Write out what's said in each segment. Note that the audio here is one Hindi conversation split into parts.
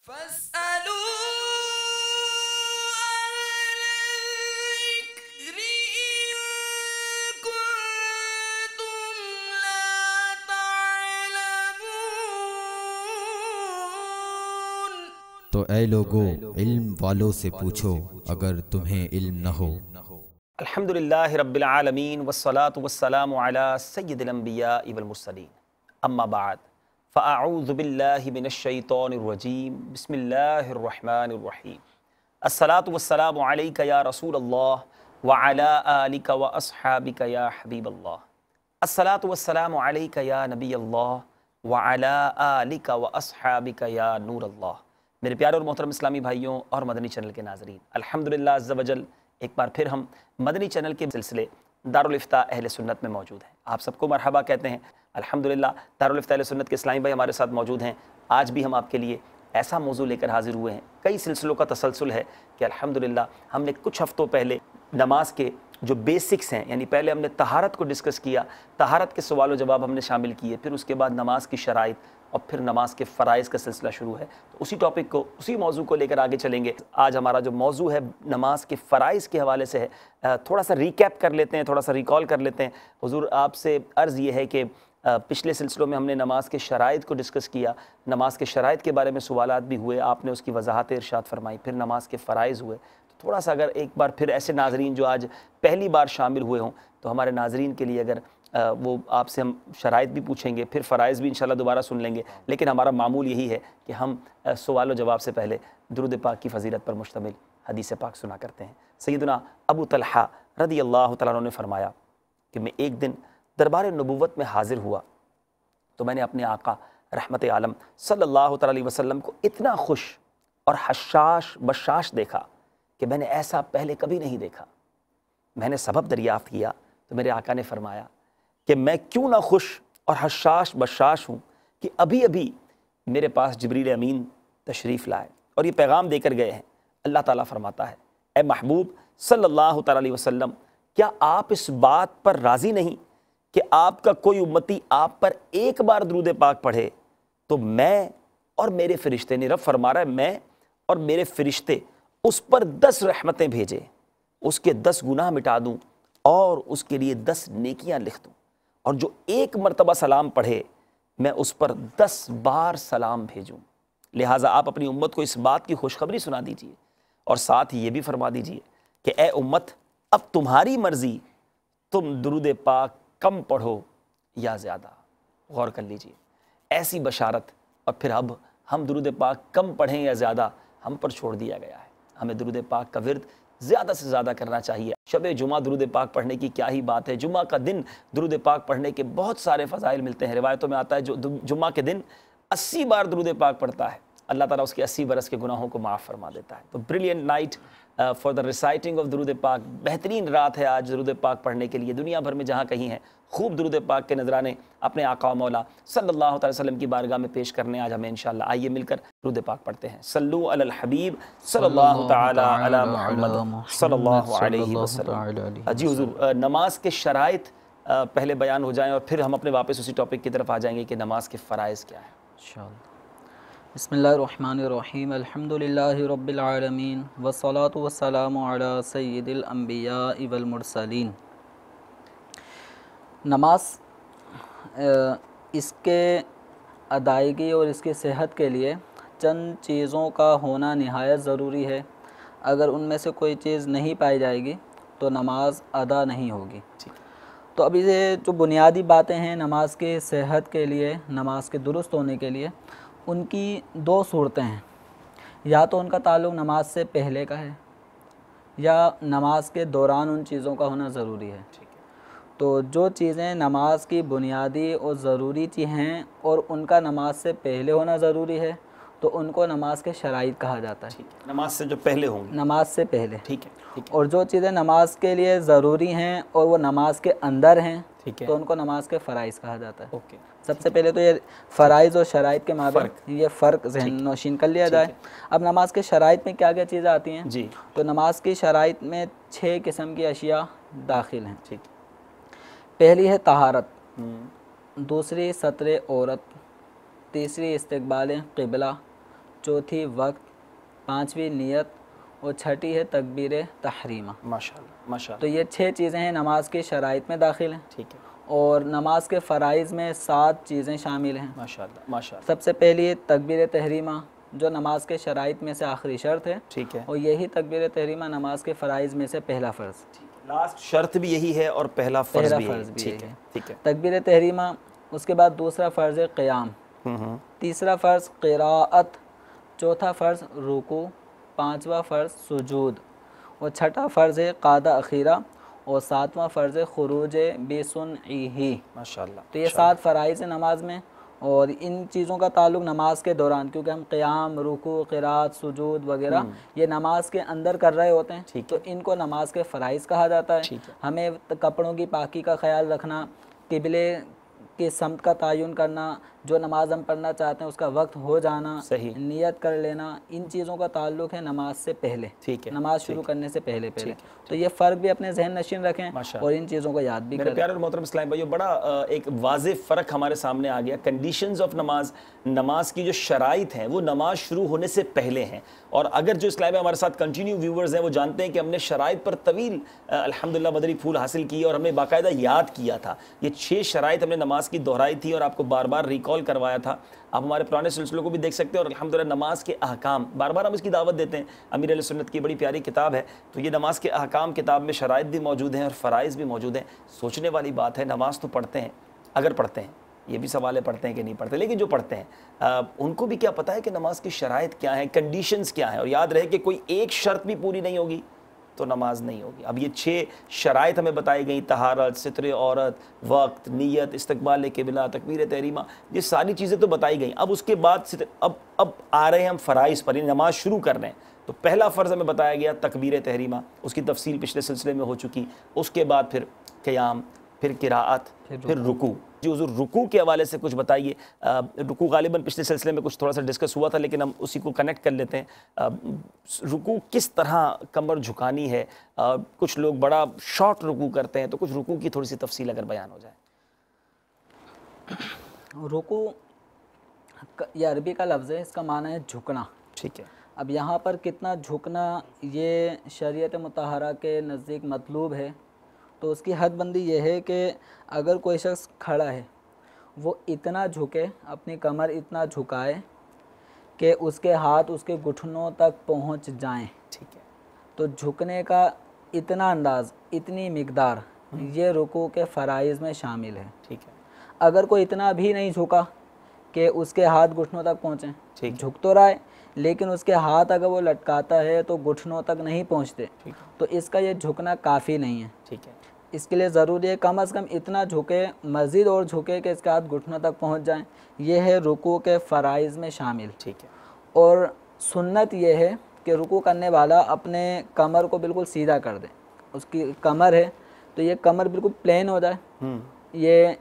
तो ऐ लोगो, इल्म वालों से पूछो अगर तुम्हें इल्म न हो। अल्हम्दुलिल्लाहि रब्बिल आलमीन वस्सलातु वस्सलामु अला सय्यिदिल अंबिया वल मुरसलीन अम्मा बाद फ़अऊज़ु बिल्लाहि मिनश शैतानिर रजीम बिस्मिल्लाहिर रहमानिर रहीम अस्सलातु वस्सलामु अलैका या रसूलल्लाह व अला आलिका व अस्हाबिका या हबीबल्लाह अस्सलातु वस्सलामु अलैका या नबीयल्लाह व अला आलिका व अस्हाबिका या नूरल्लाह। मेरे प्यारे और मोहतरम इस्लामी भाइयों और मदनी चैनल के नाज़रीन, अल्हम्दुलिल्लाह अज़्ज़ व जल एक बार फिर हम मदनी चैनल के सिलसिले दारुल इफ्ता अहले सुन्नत में मौजूद हैं। आप सबको मरहबा कहते हैं। अल्हम्दुलिल्लाह दारुल इफ्ता अहले सुन्नत के इस्लामी भाई हमारे साथ मौजूद हैं। आज भी हम आपके लिए ऐसा मौजू लेकर हाजिर हुए हैं। कई सिलसिलों का तसलसल है कि अल्हम्दुलिल्लाह हमने कुछ हफ्तों पहले नमाज के जो बेसिक्स हैं, यानी पहले हमने तहारत को डिस्कस किया, तहारत के सवाल व जवाब हमने शामिल किए, फिर उसके बाद नमाज की शराइत और फिर नमाज के फ़राइज़ का सिलसिला शुरू है। तो उसी टॉपिक को, उसी मौजू को लेकर आगे चलेंगे। आज हमारा जो मौजू है नमाज के फ़राइज़ के हवाले से है। थोड़ा सा रिकैप कर लेते हैं, थोड़ा सा रिकॉल कर लेते हैं। हुज़ूर आपसे अर्ज़ ये है कि पिछले सिलसिलों में हमने नमाज के शराइत को डिस्कस किया, नमाज के शराइत के बारे में सवालात भी हुए, आपने उसकी वजाहत इरशाद फरमाई, फिर नमाज के फ़राइज़ हुए। तो थोड़ा सा अगर एक बार फिर ऐसे नाज़रीन जो आज पहली बार शामिल हुए हों, तो हमारे नाज़रीन के लिए अगर वो आपसे हम शराइत भी पूछेंगे, फिर फ़राइज़ भी इंशाल्लाह दोबारा सुन लेंगे, लेकिन हमारा मामूल यही है कि हम सवाल व जवाब से पहले दुरूद पाक की फ़जीलत पर मुश्तमिल हदीस पाक सुना करते हैं। सैयदना अबू तलहा रज़ी अल्लाह तआला अन्हु ने फरमाया कि मैं एक दिन दरबार नबूवत में हाज़िर हुआ तो मैंने अपने आका रहमत आलम सल्लल्लाहु अलैहि वसल्लम को इतना खुश और हशाश बशाश देखा कि मैंने ऐसा पहले कभी नहीं देखा। मैंने सबब दरियाफ़्त किया तो मेरे आका ने फरमाया कि मैं क्यों ना खुश और हशाश बशाश हूँ कि अभी अभी मेरे पास जिब्रील अमीन तशरीफ़ लाए और ये पैगाम देकर गए हैं। अल्लाह ताला फरमाता है, ए महबूब सल्लल्लाहु अलैहि वसल्लम, क्या आप इस बात पर राज़ी नहीं कि आपका कोई उम्मती आप पर एक बार दुरूद पाक पढ़े तो मैं और मेरे फ़रिश्ते ने, रब फरमा रहा है, मैं और मेरे फ़रिश्ते उस पर 10 रहमतें भेजें, उसके 10 गुनाह मिटा दूँ और उसके लिए 10 नेकियां लिख दूँ, और जो एक मरतबा सलाम पढ़े मैं उस पर 10 बार सलाम भेजूँ। लिहाजा आप अपनी उम्मत को इस बात की खुशखबरी सुना दीजिए और साथ ही ये भी फरमा दीजिए कि ए उम्मत, अब तुम्हारी मर्ज़ी, तुम दुरूद पाक कम पढ़ो या ज़्यादा। गौर कर लीजिए, ऐसी बशारत। और फिर अब हम दुरूद पाक कम पढ़ें या ज़्यादा हम पर छोड़ दिया गया है। हमें दुरूद पाक का विर्द ज़्यादा से ज़्यादा करना चाहिए। शब जुमा दुरूद पाक पढ़ने की क्या ही बात है। जुमा का दिन दुरूद पाक पढ़ने के बहुत सारे फ़ज़ाइल मिलते हैं। रिवायतों में आता है जो जुमा के दिन 80 बार दुरूद पाक पढ़ता है, अल्लाह ताला उसके 80 बरस के गुनाहों को माफ़ फरमा देता है। तो brilliant night for the reciting of दुरूद पाक, बेहतरीन रात है आज दुरूद पाक पढ़ने के लिए। दुनिया भर में जहाँ कहीं है, खूब दुरूद पाक के नजराने अपने आका मौला सल्लल्लाहु अलैहि वसल्लम की बारगाह में पेश करने आज हमें इंशाअल्लाह। आइए मिलकर दुरूद पाक पढ़ते हैं। सल्लु अलल हबीब सल्लल्लाहु तआला अला मुहम्मद सल्लल्लाहु अलैहि वसल्लम। जी हुजूर, नमाज के शराइत पहले बयान हो जाएं और फिर हम अपने वापस उसी टॉपिक की तरफ आ जाएंगे कि नमाज के फ़राइज़ क्या है इंशाअल्लाह। बिस्मिल्लाहिर्रहमानिर्रहीम अल्हम्दुलिल्लाहि रब्बिल आलमीन वस्सलातु वस्सलामु अला सय्यिदिल अंबिया वल मुरसलीन। नमाज इसके अदायगी और इसकी सेहत के लिए चंद चीज़ों का होना नहायत ज़रूरी है। अगर उनमें से कोई चीज़ नहीं पाई जाएगी तो नमाज अदा नहीं होगी। तो अभी ये जो बुनियादी बातें हैं नमाज की सेहत के लिए, नमाज के दुरुस्त होने के लिए, उनकी 2 सूरतें हैं। या तो उनका ताल्लुक़ नमाज से पहले का है या नमाज के दौरान उन चीज़ों का होना ज़रूरी है। तो जो चीज़ें नमाज की बुनियादी और ज़रूरी चीज़ें हैं और उनका नमाज से पहले होना ज़रूरी है तो उनको नमाज के शराइत कहा जाता है। नमाज से जो पहले होंगे, नमाज से पहले, ठीक है। और जो चीज़ें नमाज के लिए ज़रूरी हैं और वो नमाज के अंदर हैं, ठीक है, तो उनको नमाज के फ़राइज़ कहा जाता है। ओके। सबसे पहले तो ये फ़राइज़ और शराइत के माबैन ये फ़र्क ज़हन नौशीन कर लिया जाए। अब नमाज के शराइत में क्या क्या चीज़ें आती हैं जी? तो नमाज की शराइत में 6 किस्म की अशिया दाखिल हैं। ठीक, पहली है तहारत, दूसरी सत्र औरत, तीसरी इस्तक़बाल क़िबला, चौथी वक्त, पांचवी नियत और छठी है तकबीर तहरीमा। माशाअल्लाह माशाअल्लाह। तो ये 6 चीज़ें हैं नमाज की शराइत में दाखिल हैं। ठीक है। और नमाज के फ़राइज़ में 7 चीज़ें शामिल हैं। माशाअल्लाह माशाअल्लाह। सबसे पहली तकबीर तहरीमा, जो नमाज के शराइत में से आखिरी शर्त है। ठीक है। और यही तकबीर तहरीमा नमाज के फ़राइज़ में से पहला फ़र्ज़। लास्ट शर्त भी यही है और पहला फ़र्ज़ भी है। ठीक है ठीक है। तकबीर तहरीमा, उसके बाद दूसरा फ़र्ज़ है क़याम, तीसरा फ़र्ज़ क़िराअत, चौथा फ़र्ज़ रुकू, पांचवा फ़र्ज़ सुजूद और छठा फ़र्ज़ है क़ादा अखीरा और सातवां फ़र्ज़ है खुरूज बेसुनईही। माशाअल्लाह। तो ये 7 फ़राइज़ हैं नमाज में। और इन चीज़ों का ताल्लुक़ नमाज के दौरान, क्योंकि हम क़याम, रुकू, क़िराअत, सुजूद वगैरह ये नमाज के अंदर कर रहे होते हैं, तो इनको नमाज के फ़राइज़ कहा जाता है। हमें कपड़ों की पाकी का ख्याल रखना, क़िबले के समत का तयन करना, जो नमाज हम पढ़ना चाहते हैं उसका वक्त हो जाना, सही, नियत कर लेना, इन चीज़ों का ताल्लुक़ है नमाज से पहले। ठीक है, नमाज शुरू करने से पहले पहले। तो ये फ़र्क भी अपने जहन नशीन रखें और इन चीज़ों को याद भी करें। मेरे प्यारे और मोहतरम इस्लामी भाइयों, बड़ा एक वाज़ेह फ़र्क हमारे सामने आ गया। कंडीशंस ऑफ नमाज, नमाज की जो शराइत हैं वो नमाज शुरू होने से पहले हैं। और अगर जो इस्लामी हमारे साथ कंटिन्यू व्यूवर्स हैं वो जानते हैं कि हमने शराइत पर तवील अल्हम्दुलिल्लाह मदनी फूल हासिल किए और हमने बाकायदा याद किया था। ये 6 शराइत हमने नमाज की दोहराई थी और आपको बार बार रिकॉल करवाया था। आप हमारे पुराने सिलसिलों को भी देख सकते हैं। और अल्हम्दुलिल्लाह नमाज के अहकाम बार बार हम इसकी दावत देते हैं। अमीर अहले सुन्नत की बड़ी प्यारी किताब है, तो ये नमाज के अहकाम किताब में शराइत भी मौजूद हैं और फ़राइज़ भी मौजूद हैं। सोचने वाली बात है, नमाज तो पढ़ते हैं, अगर पढ़ते हैं, ये भी सवाल है पढ़ते हैं कि नहीं पढ़ते, लेकिन जो पढ़ते हैं उनको भी क्या पता है कि नमाज की शराइत क्या है, कंडीशंस क्या है। और याद रहे कि कोई एक शर्त भी पूरी नहीं होगी तो नमाज नहीं होगी। अब ये 6 शराइत हमें बताई गई, तहारत, सित्र औरत, वक्त, नियत, इस्तकबाल क़िबला, तकबीर तहरीमा, ये सारी चीज़ें तो बताई गई। अब उसके बाद अब आ रहे हैं हम फ़राइज़ पर, नमाज शुरू कर रहे हैं। तो पहला फ़र्ज़ हमें बताया गया तकबीर तहरीमा, उसकी तफसील पिछले सिलसिले में हो चुकी। उसके बाद फिर क़याम, फिर क़िराअत, फिर रुकू। जी हुज़ूर, रुकू के हवाले से कुछ बताइए। रुकू गालिबन पिछले सिलसिले में कुछ थोड़ा सा डिस्कस हुआ था, लेकिन हम उसी को कनेक्ट कर लेते हैं। रुकू किस तरह कमर झुकानी है? कुछ लोग बड़ा शॉर्ट रुकू करते हैं, तो कुछ रुकू की थोड़ी सी तफसील अगर बयान हो जाए। रुकू ये अरबी का लफ्ज़ है, इसका माना है झुकना। ठीक है। अब यहाँ पर कितना झुकना ये शरीयत मुतहरा के नज़दीक मतलूब है, तो उसकी हदबंदी ये है कि अगर कोई शख्स खड़ा है वो इतना झुके, अपनी कमर इतना झुकाए कि उसके हाथ उसके घुटनों तक पहुंच जाएं। ठीक है। तो झुकने का इतना अंदाज़, इतनी मिकदार, ये रुकू के फ़राइज़ में शामिल है। ठीक है। अगर कोई इतना भी नहीं झुका कि उसके हाथ घुटनों तक पहुँचें, झुक तो रहा है लेकिन उसके हाथ अगर वो लटकाता है तो घुटनों तक नहीं पहुँचते, तो इसका ये झुकना काफ़ी नहीं है। ठीक है। इसके लिए ज़रूरी है कम अज़ कम इतना झुके, मज़ीद और झुके कि इसके हाथ घुटनों तक पहुंच जाएं। ये है रुकू के फ़राइज़ में शामिल। ठीक है। और सुन्नत ये है कि रुकू करने वाला अपने कमर को बिल्कुल सीधा कर दे। उसकी कमर है तो ये कमर बिल्कुल प्लेन हो जाए, ये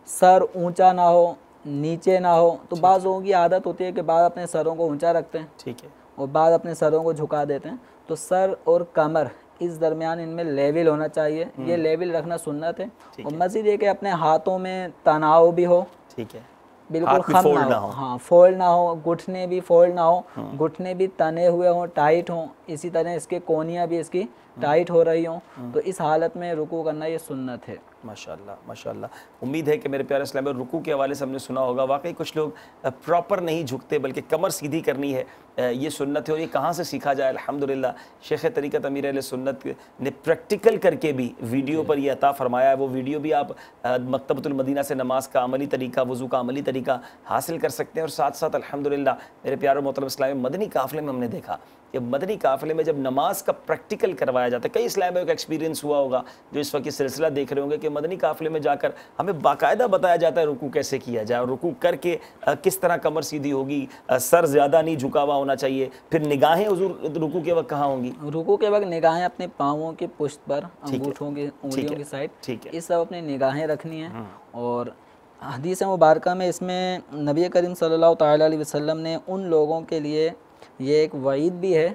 सर ऊंचा ना हो, नीचे ना हो। तो बाज़ लोगों की आदत होती है कि बाद अपने सरों को ऊंचा रखते हैं, ठीक है, और बाद अपने सरों को झुका देते हैं। तो सर और कमर इस दरमियान इनमें लेवल होना चाहिए। ये लेवल रखना सुन्नत है। और मज़ीद ये कि अपने हाथों में तनाव भी हो, ठीक है, बिल्कुल खम ना हो, हाँ फोल्ड ना हो, घुटने भी फोल्ड ना हो, घुटने भी तने हुए हों, टाइट हों, इसी तरह इसके कोनियाँ भी इसकी टाइट हो रही हों। तो इस हालत में रुकू करना ये सुन्नत है। माशाअल्लाह माशाअल्लाह। उम्मीद है कि मेरे प्यारे इस्लाम में रुकू के हवाले से हमने सुना होगा। वाकई कुछ लोग प्रॉपर नहीं झुकते बल्कि कमर सीधी करनी है, ये सुन्नत है। और ये कहाँ से सीखा जाए? अल्हम्दुलिल्लाह शेख तरीक़त अमीर अहले सुन्नत ने प्रैक्टिकल करके भी वीडियो पर यह अता फरमाया है। वो वीडियो भी आप मकतबतुल मदीना से नमाज का अमली तरीका, वज़ू का अमली तरीका हासिल कर सकते हैं। और साथ साथ अल्हम्दुलिल्लाह मेरे प्यारे मोहतरम इस्लाम में मदनी काफ़िले में हमने देखा कि मदनी काफ़िले में जब नमाज का प्रैक्टिकल करवाया जाता है, कई इस्लामियों का एक्सपीरियंस हुआ होगा जो इस वक्त ये सिलसिला देख रहे होंगे कि मदनी काफ़िले में जाकर हमें बाकायदा बताया जाता है रुकू कैसे किया जाए, और रुकू करके किस तरह कमर सीधी होगी, सर ज़्यादा नहीं झुका हुआ होना चाहिए। फिर निगाहें हुज़ूर रुकू के वक्त कहाँ होंगी? रुकू के वक्त निगाहें अपने पाँवों के पुश्त पर, अंगूठों की, उंगलियों की साइड, ठीक है, इस सब अपनी निगाहें रखनी है। और हदीस मुबारका में इसमें नबी करीम सल्लल्लाहु तआला अलैहि वसल्लम ने उन लोगों के लिए ये एक वईद भी है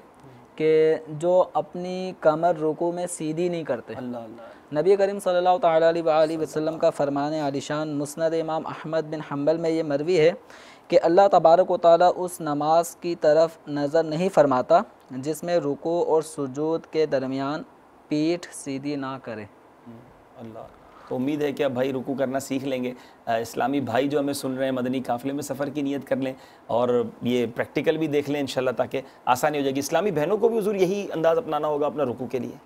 कि जो अपनी कमर रुकू में सीधी नहीं करते। अल्लाह। नबी करीम सल्लल्लाहु तआला अलैहि वसल्लम का फरमान आलिशान मुस्नद इमाम अहमद बिन हम्बल में ये मरवी है कि अल्लाह तबारक व तआला उस नमाज की तरफ नज़र नहीं फरमाता जिसमें रुकू और सुजूद के दरमियान पीठ सीधी ना करे। अल्लाह, तो उम्मीद है कि अब भाई रुकू करना सीख लेंगे। इस्लामी भाई जो हमें सुन रहे हैं मदनी काफ़िले में सफ़र की नीयत कर लें और ये प्रैक्टिकल भी देख लें इंशाल्लाह, ताकि आसानी हो जाएगी। इस्लामी बहनों को भी हुजूर यही अंदाज़ अपनाना होगा अपना रुकू के लिए?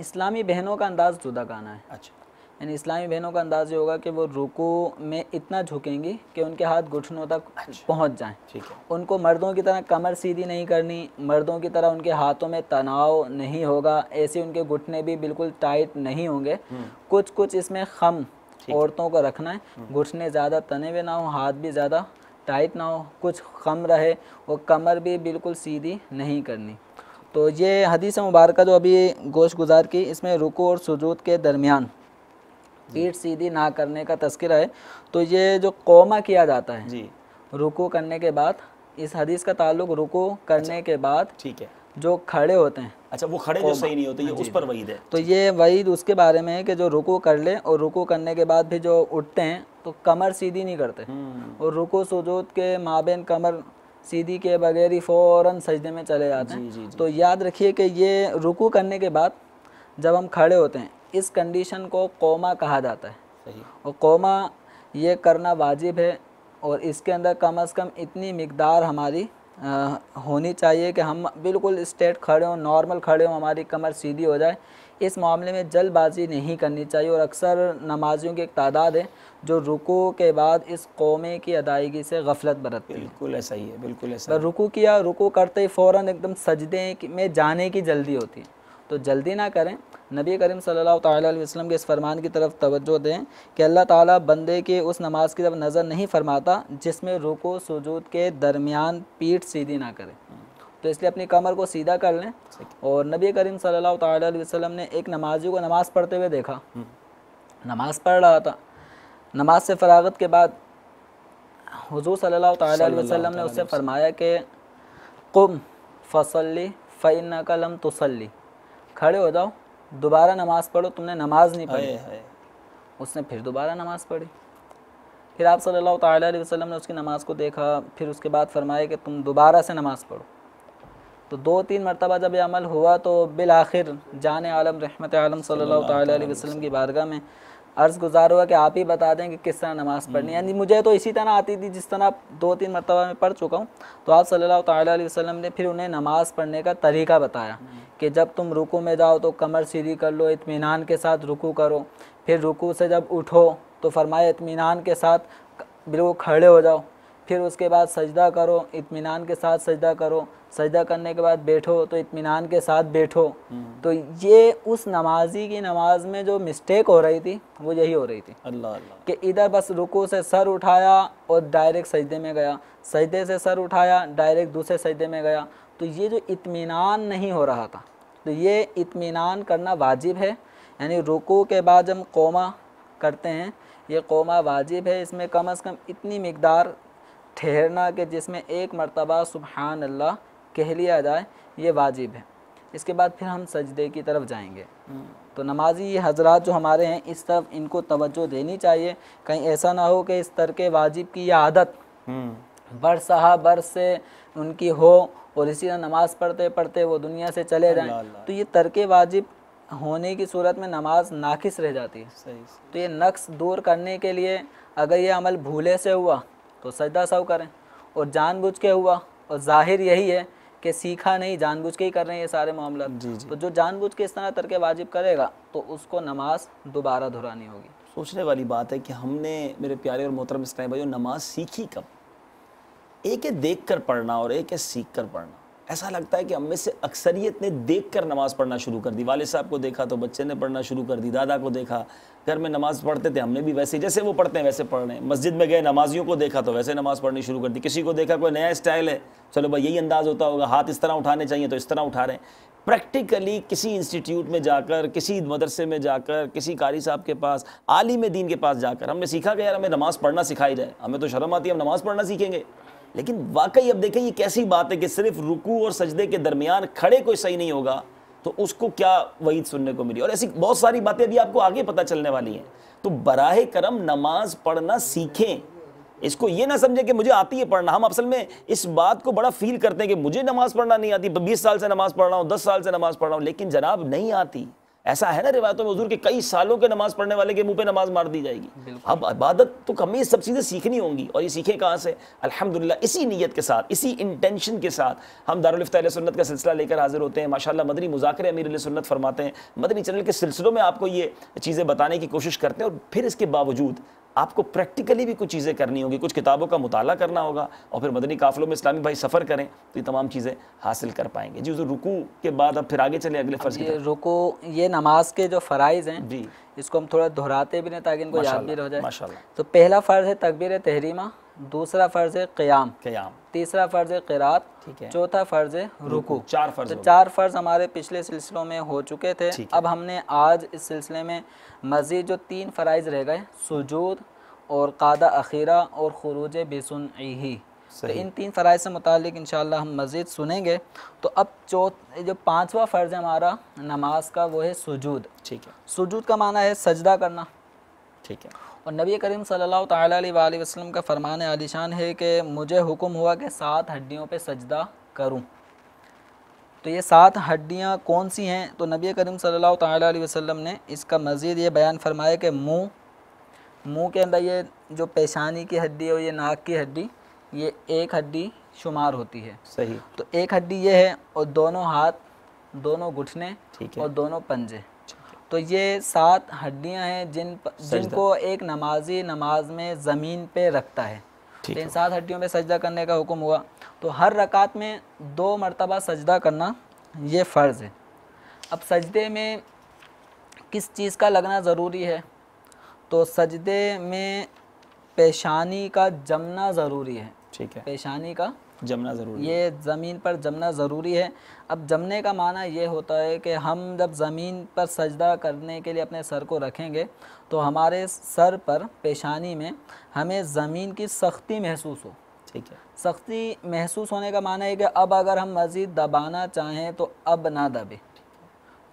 इस्लामी बहनों का अंदाज़ जुदा गाना है। अच्छा, यानी इस्लामी बहनों का अंदाज़ ये होगा कि वो रुकू में इतना झुकेंगी कि उनके हाथ घुटनों तक पहुंच जाएं। ठीक है। उनको मर्दों की तरह कमर सीधी नहीं करनी, मर्दों की तरह उनके हाथों में तनाव नहीं होगा, ऐसे उनके घुटने भी बिल्कुल टाइट नहीं होंगे। कुछ कुछ इसमें खम औरतों को रखना है, घुटने ज़्यादा तने हुए ना हो, हाथ भी ज़्यादा टाइट ना हो, कुछ खम रहे और कमर भी बिल्कुल सीधी नहीं करनी। तो ये हदीस मुबारक जो अभी गोश गुजार की, इसमें रुकू और सुजूद के दरमियान पीठ सीधी ना करने का तज़किरा है। तो ये जो कौमा किया जाता है जी, रुकू करने के बाद, इस हदीस का ताल्लुक रुकू करने के बाद ठीक है। जो खड़े होते हैं, अच्छा, वो खड़े जो सही नहीं होते, ये उस पर वईद है। तो ये वईद उसके बारे में है कि जो रुकू कर ले और रुकू करने के बाद भी जो उठते हैं तो कमर सीधी नहीं करते और रुकू सुजूद के माबेन कमर सीधी के बगैर ही फ़ौरन सजदे में चले जाते हैं। तो याद रखिए कि ये रुकू करने के बाद जब हम खड़े होते हैं, इस कंडीशन को कौमा कहा जाता है। सही। और कौमा ये करना वाजिब है और इसके अंदर कम से कम इतनी मिकदार हमारी होनी चाहिए कि हम बिल्कुल स्ट्रेट खड़े हों, नॉर्मल खड़े हों, हमारी कमर सीधी हो जाए। इस मामले में जल्दबाजी नहीं करनी चाहिए और अक्सर नमाजियों की एक तादाद है जो रुकू के बाद इस कौमे की अदायगी से गफलत बरतती है। बिल्कुल ऐसा ही है, बिल्कुल ऐसा ही। रुकू किया, रुकू करते ही फ़ौरन एकदम सजदे में जाने की जल्दी होती है, तो जल्दी ना करें। नबी करीम सल्लल्लाहु ताला अलैहि वसल्लम के इस फरमान की तरफ तवज्जो दें कि अल्लाह ताला बंदे के उस नमाज की तरफ नज़र नहीं फरमाता जिसमें रुकू सुजूद के दरमियान पीठ सीधी ना करें। तो इसलिए अपनी कमर को सीधा कर लें। और नबी करीम सल्लल्लाहु ताला अलैहि वसल्लम ने एक नमाजी को नमाज़ पढ़ते हुए देखा, नमाज़ पढ़ रहा था। नमाज से फरागत के बाद हुज़ूर सल्लल्लाहु ताला अलैहि वसल्लम ने उससे फरमाया कि कुम फसल्ली फ़इन्नका लम तुसल्ली, खड़े हो जाओ, दोबारा नमाज़ पढ़ो, तुमने नमाज नहीं पढ़ी। उसने फिर दोबारा नमाज़ पढ़ी। फिर आप सल्लल्लाहु ताला अलैहि वसल्लम ने उसकी नमाज़ को देखा, फिर उसके बाद फरमाया कि तुम दोबारा से नमाज़ पढ़ो। तो 2-3 मरतबा जब ये अमल हुआ तो बिल आखिर जाने आलम रहमत आलम सल्लल्लाहु ताला अलैहि वसल्लम की बारगाह में अर्ज़ गुज़ार हुआ कि आप ही बता दें कि किस तरह नमाज़ पढ़नी है। यानी मुझे तो इसी तरह आती थी जिस तरह 2-3 मरतबा मैं पढ़ चुका हूँ। तो आप सल्लल्लाहु ताला अलैहि वसल्लम ने फिर उन्हें नमाज़ पढ़ने का तरीका बताया कि जब तुम रुकू में जाओ तो कमर सीधी कर लो, इत्मीनान के साथ रुकू करो। फिर रुकू से जब उठो तो फरमाया इत्मीनान के साथ बिल्कुल खड़े हो जाओ। फिर उसके बाद सजदा करो, इत्मीनान के साथ सजदा करो। सजदा करने के बाद बैठो तो इत्मीनान के साथ बैठो। तो ये उस नमाजी की नमाज में जो मिस्टेक हो रही थी वो यही हो रही थी अल्लाह अल्लाह कि इधर बस रुकू से सर उठाया और डायरेक्ट सजदे में गया, सजदे से सर उठाया डायरेक्ट दूसरे सजदे में गया। तो ये जो इत्मीनान नहीं हो रहा था, तो ये इत्मीनान करना वाजिब है। यानी रुकू के बाद जब कौमा करते हैं, ये कौमा वाजिब है। इसमें कम से कम इतनी मिकदार ठहरना कि जिसमें एक मरतबा सुबहान अल्लाह कह लिया जाए, ये वाजिब है। इसके बाद फिर हम सजदे की तरफ जाएंगे। तो नमाजी हजरात जो हमारे हैं इस तरफ इनको तवज्जो देनी चाहिए। कहीं ऐसा ना हो कि इस तरके वाजिब की ये आदत बरस से उनकी हो और इसी तरह नमाज़ पढ़ते पढ़ते वो दुनिया से चले जाएं। तो ये तरके वाजिब होने की सूरत में नमाज नाकिस रह जाती है। सही। तो ये नक्स दूर करने के लिए अगर ये अमल भूले से हुआ तो सजदा सहव करें, और जानबूझ के हुआ और ज़ाहिर यही है कि सीखा नहीं, जानबूझ के ही कर रहे हैं ये सारे मामला। तो जो जानबूझ के इस तरह तरके वाजिब करेगा तो उसको नमाज दोबारा दोहरानी होगी। सोचने वाली बात है कि हमने, मेरे प्यारे और मोहतरम इस्लामी भाइयों, नमाज सीखी कब? एक है देख कर पढ़ना और एक है सीख कर पढ़ना। ऐसा लगता है कि हम में से अक्सरियत ने देख कर नमाज़ पढ़ना शुरू कर दी। वालिद साहब को देखा तो बच्चे ने पढ़ना शुरू कर दी, दादा को देखा घर में नमाज़ पढ़ते थे, हमने भी वैसे जैसे वो पढ़ते हैं वैसे पढ़ रहे हैं। मस्जिद में गए नमाजियों को देखा तो वैसे नमाज़ पढ़नी शुरू कर दी। किसी को देखा कोई नया स्टाइल है, चलो भाई यही अंदाज़ होता होगा, हाथ इस तरह उठाने चाहिए तो इस तरह उठा रहे हैं। प्रैक्टिकली किसी इंस्टीट्यूट में जाकर, किसी मदरसे में जाकर, किसी कारी साहब के पास, आलिम दीन के पास जाकर हमने सीखा कि यार हमें नमाज़ पढ़ना सिखाई जाए। हमें तो शर्म आती है, हम नमाज़ पढ़ना सीखेंगे। लेकिन वाकई अब देखें ये कैसी बात है कि सिर्फ रुकू और सजदे के दरमियान खड़े कोई सही नहीं होगा तो उसको क्या वईद सुनने को मिली। और ऐसी बहुत सारी बातें अभी आपको आगे पता चलने वाली हैं। तो बराहे करम नमाज पढ़ना सीखें, इसको ये ना समझे कि मुझे आती है पढ़ना। हम असल में इस बात को बड़ा फील करते हैं कि मुझे नमाज पढ़ना नहीं आती, 20 साल से नमाज पढ़ रहा हूँ, 10 साल से नमाज पढ़ रहा हूँ, लेकिन जनाब नहीं आती। ऐसा है ना रिवायतों में हुजूर के कई सालों के नमाज पढ़ने वाले के मुंह पे नमाज मार दी जाएगी। अब इबादत तो हमें ये सब चीज़ें सीखनी होंगी, और ये सीखे कहाँ से? अल्हम्दुलिल्लाह इसी नीयत के साथ, इसी इंटेंशन के साथ हम दारुल इफ्ता अहले सुन्नत का सिलसिला लेकर हाजिर होते हैं। माशाअल्लाह मदनी मुज़ाकरे अमीर अहले सुन्नत फरमाते हैं, मदनी चैनल के सिलसिलों में आपको ये चीज़ें बताने की कोशिश करते हैं, और फिर इसके बावजूद आपको प्रैक्टिकली भी कुछ चीज़ें करनी होगी, कुछ किताबों का मुताला करना होगा, और फिर मदनी काफ़िलों में इस्लामी भाई सफ़र करें तो ये तमाम चीज़ें हासिल कर पाएंगे। जी, उस रुकू के बाद अब फिर आगे चले अगले फ़र्ज़ की तरफ। रुकू ये नमाज के जो फ़राइज़ हैं जी, इसको हम थोड़ा दोहराते भी नहीं ताकि इनको याद भी रह जाए। माशाअल्लाह। तो पहला फ़र्ज़ है तकबीर तहरीमा, दूसरा फ़र्ज़ है क़ियाम, क़याम, तीसरा फ़र्ज़ है क़िरात, ठीक है, चौथा फ़र्ज़ है रुकू। 4 फ़र्ज़ तो हो गए। 4 फ़र्ज़ हमारे पिछले सिलसिलों में हो चुके थे। ठीक है। अब हमने आज इस सिलसिले में मज़ीद जो 3 फ़राइज़ रह गए, सुजूद और क़ादा अखीरा और खुरूज बेसुनई, तो इन 3 फ़राइज़ से मुतालिक इंशाअल्लाह हम मज़ीद सुनेंगे। तो अब जो 5वां फ़र्ज़ है हमारा नमाज का, वो है सुजूद। ठीक है, सुजूद का माना है सजदा करना, ठीक है, और नबी करीम सल्लल्लाहु तआला अलैहि वसल्लम का फरमान आलिशान है कि मुझे हुक्म हुआ कि 7 हड्डियों पे सजदा करूं। तो ये 7 हड्डियां कौन सी हैं? तो नबी करीम सल्लल्लाहु तआला अलैहि वसल्लम ने इसका मज़ीद ये बयान फरमाया कि मुंह के अंदर ये जो पेशानी की हड्डी है और ये नाक की हड्डी, ये एक हड्डी शुमार होती है। सही, तो एक हड्डी ये है, और दोनों हाथ, दोनों घुटने ठीक है, और दोनों पंजे। तो ये 7 हड्डियां हैं जिनको एक नमाजी नमाज में ज़मीन पे रखता है। तो इन 7 हड्डियों पे सजदा करने का हुक्म हुआ। तो हर रकात में 2 मरतबा सजदा करना ये फ़र्ज़ है। अब सजदे में किस चीज़ का लगना ज़रूरी है? तो सजदे में पेशानी का जमना ज़रूरी है। ठीक है, पेशानी का जमना ज़रूरी है। ये ज़मीन पर जमना ज़रूरी है। अब जमने का माना ये होता है कि हम जब ज़मीन पर सजदा करने के लिए अपने सर को रखेंगे तो हमारे सर पर, पेशानी में हमें ज़मीन की सख्ती महसूस हो। ठीक है, सख्ती महसूस होने का माना है कि अब अगर हम मज़ीद दबाना चाहें तो अब ना दबे।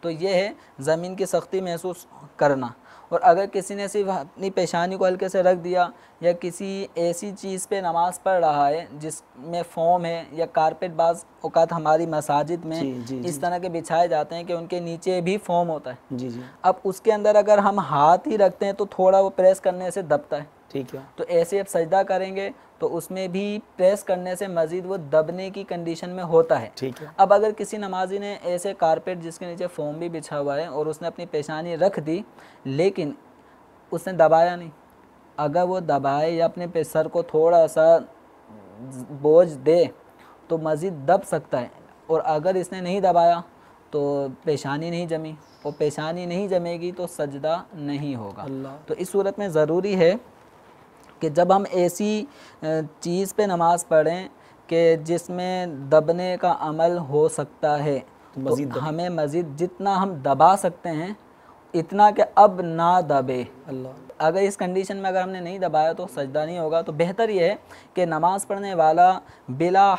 तो ये है ज़मीन की सख्ती महसूस करना। और अगर किसी ने सिर्फ अपनी पेशानी को हल्के से रख दिया, या किसी ऐसी चीज़ पे नमाज़ पढ़ रहा है जिसमें फ़ोम है या कारपेट, बाज़ औक़ात हमारी मसाजिद में इस तरह के बिछाए जाते हैं कि उनके नीचे भी फ़ोम होता है। जी जी, अब उसके अंदर अगर हम हाथ ही रखते हैं तो थोड़ा वो प्रेस करने से दबता है। ठीक है, तो ऐसे अब सजदा करेंगे तो उसमें भी प्रेस करने से मज़ीद वो दबने की कंडीशन में होता है। ठीक है, अब अगर किसी नमाजी ने ऐसे कारपेट जिसके नीचे फ़ोम भी बिछा हुआ है और उसने अपनी पेशानी रख दी, लेकिन उसने दबाया नहीं, अगर वो दबाए या अपने सर को थोड़ा सा बोझ दे तो मज़ीद दब सकता है। और अगर इसने नहीं दबाया तो पेशानी नहीं जमी, और पेशानी नहीं जमेगी तो सजदा नहीं होगा। तो इस सूरत में ज़रूरी है कि जब हम ऐसी चीज़ पे नमाज़ पढ़ें कि जिसमें दबने का अमल हो सकता है, तो हमें मज़ीद जितना हम दबा सकते हैं इतना कि अब ना दबे। अल्लाह, अगर इस कंडीशन में अगर हमने नहीं दबाया तो सजदा नहीं होगा। तो बेहतर ये है कि नमाज़ पढ़ने वाला बिला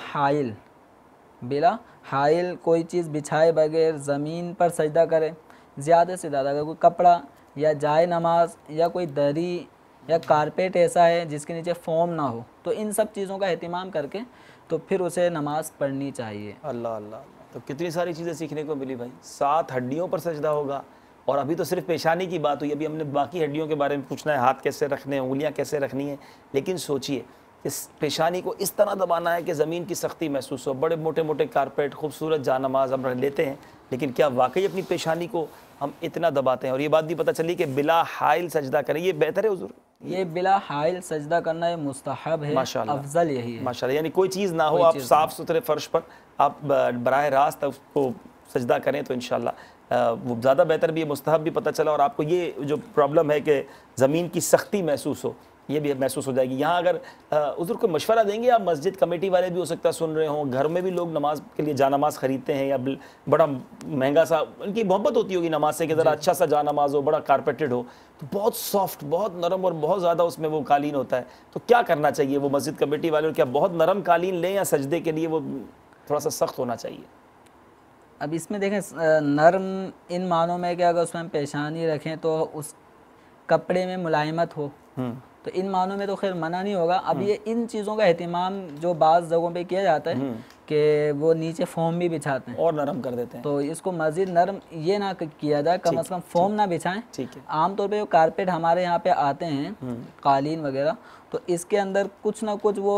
हाइल कोई चीज़ बिछाए बगैर ज़मीन पर सजदा करे। ज़्यादा से ज़्यादा अगर कोई कपड़ा या जाए नमाज या कोई दरी या कारपेट ऐसा है जिसके नीचे फ़ोम ना हो, तो इन सब चीज़ों का एहतिमाम करके तो फिर उसे नमाज़ पढ़नी चाहिए। अल्लाह अल्लाह, तो कितनी सारी चीज़ें सीखने को मिली भाई। 7 हड्डियों पर सजदा होगा, और अभी तो सिर्फ पेशानी की बात हुई, अभी हमने बाकी हड्डियों के बारे में पूछना है, हाथ कैसे रखने हैं, उंगलियां कैसे रखनी है। लेकिन सोचिए इस पेशानी को इस तरह दबाना है कि ज़मीन की सख्ती महसूस हो। बड़े मोटे मोटे कारपेट, खूबसूरत जानमाज हम लेते हैं, लेकिन क्या वाकई अपनी पेशानी को हम इतना दबाते हैं? और ये बात भी पता चली कि बिला हाइल सजदा करें, ये बेहतर है हुजूर? ये बिला हाइल सजदा करना ये मुस्तहब है, अफजल यही है माशाल्लाह। यानी कोई चीज़ ना हो, आप साफ़ सुथरे फ़र्श पर आप बराह रास्त उसको सजदा करें तो इंशाल्लाह वो ज़्यादा बेहतर भी है, मुस्तहब भी पता चला। और आपको ये जो प्रॉब्लम है कि ज़मीन की सख्ती महसूस हो, ये भी महसूस हो जाएगी। यहाँ अगर हुज़ूर को मशवरा देंगे, आप मस्जिद कमेटी वाले भी हो सकता है सुन रहे हों, घर में भी लोग नमाज के लिए जानमाज ख़रीदते हैं, या बड़ा महंगा सा, उनकी मोहब्बत होती होगी नमाज से कि ज़रा अच्छा सा जानमाज हो, बड़ा कारपेटेड हो, तो बहुत सॉफ्ट, बहुत नरम और बहुत ज़्यादा उसमें वो कालीन होता है। तो क्या करना चाहिए वो मस्जिद कमेटी वाले? क्या बहुत नरम कालीन लें, या सजदे के लिए वो थोड़ा सा सख्त होना चाहिए? अब इसमें देखें, नरम इन मानों में कि अगर उसमें हम पेशानी रखें तो उस कपड़े में मुलायमत हो, तो इन मानों में तो खैर मना नहीं होगा। अब ये इन चीज़ों का एहतिमाम जो बाज़ जगहों पे किया जाता है कि वो नीचे फोम भी बिछाते हैं और नरम कर देते हैं, तो इसको मज़ीद नरम ये ना किया जाए, कम से कम फोम ना बिछाएं। ठीक है। आमतौर पे जो कारपेट हमारे यहाँ पे आते हैं कालीन वगैरह, तो इसके अंदर कुछ ना कुछ वो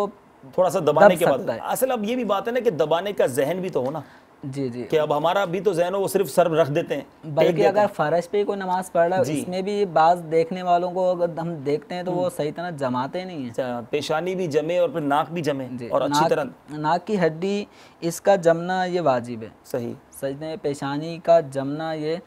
थोड़ा सा दबाने दब के बाद सकता है। असल अब ये भी बात है ना कि दबाने का जहन भी तो हो ना, जी जी, कि अब हमारा भी तो जहन हो, वो सिर्फ सर रख देते हैं, टेक बल्कि देते अगर हैं। फर्श पे ही कोई नमाज पढ़ रहा है इसमें भी बाज देखने वालों को अगर हम देखते हैं तो वो सही तरह जमाते नहीं है। अच्छा, पेशानी भी जमे और फिर नाक भी जमे जी, और अच्छी तरह। नाक की हड्डी इसका जमना ये वाजिब है। सही, सजदे में पेशानी का जमना ये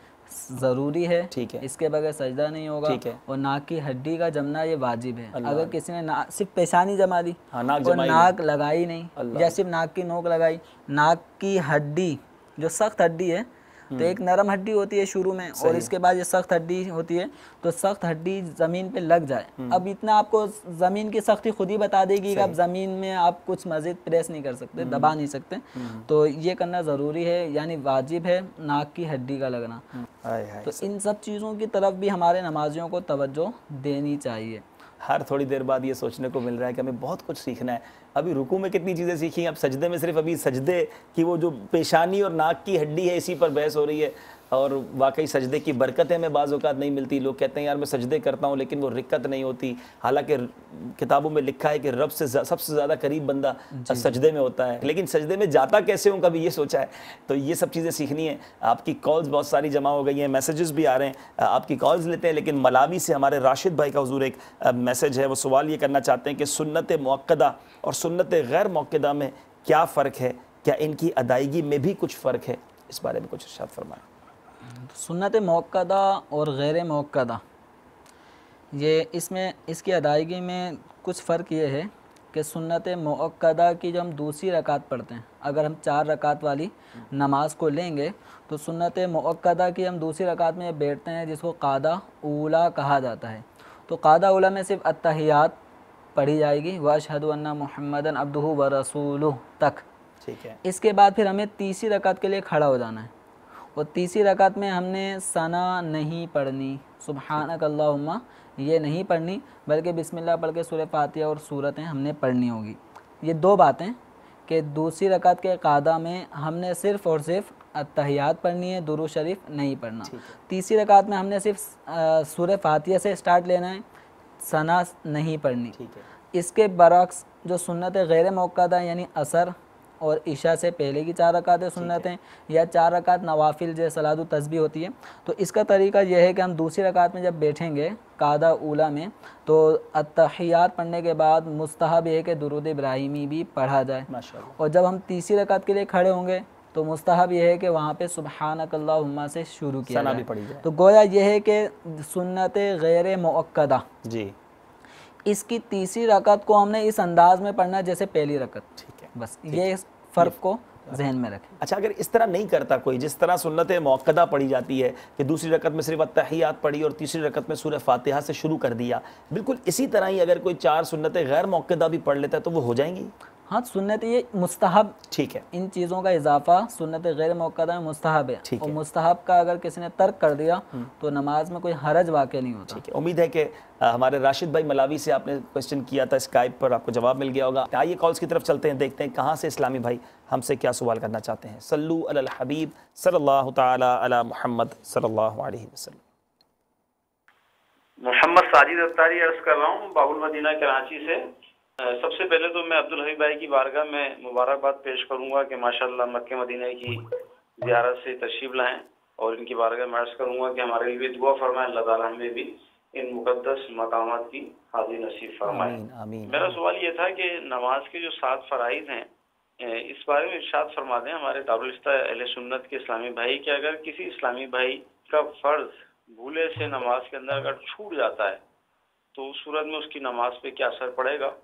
ज़रूरी है, ठीक है, इसके बगैर सजदा नहीं होगा। ठीक है। और नाक की हड्डी का जमना ये वाजिब है। अल्लाह अगर किसी ने सिर्फ पेशानी जमा दी हाँ, नाक और जमाई नाक लगाई नहीं, अल्लाह। या सिर्फ नाक की नोक लगाई, नाक की हड्डी जो सख्त हड्डी है, तो एक नरम हड्डी होती है शुरू में और इसके बाद ये सख्त हड्डी होती है, तो सख्त हड्डी ज़मीन पे लग जाए। अब इतना आपको ज़मीन की सख्ती खुद ही बता देगी कि अब ज़मीन में आप कुछ मज़ीद प्रेस नहीं कर सकते, दबा नहीं सकते, तो ये करना ज़रूरी है, यानी वाजिब है नाक की हड्डी का लगना। हाय हाय। तो इन सब चीज़ों की तरफ भी हमारे नमाजियों को तवज्जो देनी चाहिए। हर थोड़ी देर बाद ये सोचने को मिल रहा है कि हमें बहुत कुछ सीखना है। अभी रुकू में कितनी चीज़ें सीखी, अब सजदे में सिर्फ अभी सजदे की वो जो पेशानी और नाक की हड्डी है इसी पर बहस हो रही है। और वाकई सजदे की बरकतें हमें बाज़ औक़ात नहीं मिलती। लोग कहते हैं यार मैं सजदे करता हूँ लेकिन वो रिक्कत नहीं होती, हालांकि किताबों में लिखा है कि रब से सबसे ज़्यादा करीब बंदा सजदे में होता है, लेकिन सजदे में जाता कैसे हूँ कभी ये सोचा है। तो ये सब चीज़ें सीखनी है। आपकी कॉल्स बहुत सारी जमा हो गई हैं, मैसेजेस भी आ रहे हैं, आपकी कॉल्स लेते हैं। लेकिन मलावी से हमारे राशिद भाई का हुजूर एक मैसेज है, वो सवाल ये करना चाहते हैं कि सुन्नत मुअक्कदा और सुन्नत गैर मुअक्कदा में क्या फ़र्क है, क्या इनकी अदायगी में भी कुछ फ़र्क है, इस बारे में कुछ इरशाद फरमाएं। सुन्नत मुअक्कदा और गैर मुअक्कदा, ये इसमें इसकी अदायगी में कुछ फ़र्क ये है कि सुन्नत मुअक्कदा की जब हम दूसरी रकात पढ़ते हैं, अगर हम 4 रकात वाली नमाज को लेंगे तो सुन्नत मुअक्कदा की हम दूसरी रकात में बैठते हैं जिसको क़ादा ऊला कहा जाता है। तो क़ादा ऊला में सिर्फ अत्तहियात पढ़ी जाएगी, व अशहदु अन्ना मुहम्मदन अब्दुहु व रसूलुहु तक। ठीक है। इसके बाद फिर हमें तीसरी रकात के लिए खड़ा हो जाना है और तीसरी रकात में हमने सना नहीं पढ़नी, सुबहानक अल्लाहुम्मा ये नहीं पढ़नी, बल्कि बिस्मिल्लाह पढ़ के सूरह फातिहा और सूरतें हमने पढ़नी होगी। ये 2 बातें कि दूसरी रकात के क़ादा में हमने सिर्फ़ और सिर्फ अत्तहियात पढ़नी है, दुरूद शरीफ नहीं पढ़ना। तीसरी रकात में हमने सिर्फ सूरह फातिहा से स्टार्ट लेना है, सना नहीं पढ़नी। ठीक है। इसके बरक्स जो सुन्नत गैर मुअक्कदा यानी असर और इशा से पहले की 4 रकातें सुन्नतें या 4 रकात नवाफिल जैसे सलातु तस्बीह होती है, तो इसका तरीका यह है कि हम दूसरी रकात में जब बैठेंगे क़ादा ऊला में, तो अत्तहियात पढ़ने के बाद मुस्तहब है कि दुरूद इब्राहिमी भी पढ़ा जाए। माशाअल्लाह। और जब हम तीसरी रकात के लिए खड़े होंगे तो मुस्तहब यह है कि वहाँ पे सुबहानक अल्लाहुम्मा से शुरू किया सना जाए। भी पढ़ी जाए। तो गोया यह है कि सुन्नत गैर मुअक्कदा जी, इसकी तीसरी रकात को हमने इस अंदाज में पढ़ना जैसे पहली रकात। ठीक है। बस ये फ़र्क को जहन में रखें। अच्छा, अगर इस तरह नहीं करता कोई, जिस तरह सुन्नत मुअक्कदा पढ़ी जाती है कि दूसरी रकत में सिर्फ अत्तहियात पढ़ी और तीसरी रकत में सूरह फातिहा से शुरू कर दिया, बिल्कुल इसी तरह ही अगर कोई 4 सुन्नत गैर मुअक्कदा भी पढ़ लेता है तो वो हो जाएंगी? हाँ, सुन्नत ये मुस्तहब, ठीक है। इन चीज़ों का इजाफा सुन्नत गैर मुअक्कदा में मुस्तहब है। ठीक और है। मुस्तहब का अगर किसी ने तर्क कर दिया तो नमाज में कोई हरज वाक़ई नहीं होता। ठीक है। उम्मीद है कि हमारे राशिद भाई मलावी से आपने क्वेश्चन किया था स्काइप पर, आपको जवाब मिल गया होगा। आइए कॉल्स की तरफ चलते हैं, देखते हैं कहाँ से इस्लामी भाई हमसे क्या सवाल करना चाहते हैं। सल्लू अलल हबीब सल्लल्लाहु तआला अला मुहम्मद सल्लल्लाहु अलैहि वसल्लम। मोहम्मद साजिद अत्तारी अर्ज कर रहा हूँ बाबुल मदीना कराची से। सबसे पहले तो मैं अब्दुल हबीब भाई की बारगाह में मुबारकबाद पेश करूंगा कि माशाअल्लाह मक्के मदीना की ज़ियारत से तशरीफ लाएं, और इनकी बारगाह में अर्ज करूंगा कि हमारे लिए दुआ फरमाएं, अल्लाह ताला हमें भी इन मुकद्दस मकामात की हाज़िर नसीब फरमाएं। आमीन। मेरा सवाल ये था कि नमाज के जो 7 फ़राइज़ हैं, इस बारे में इरशाद फरमा दें हमारे दारुल इफ्ता अहले सुन्नत के इस्लामी भाई कि अगर किसी इस्लामी भाई का फ़र्ज़ भूले से नमाज के अंदर अगर छूट जाता है तो उस सूरत में उसकी नमाज पे क्या असर पड़ेगा?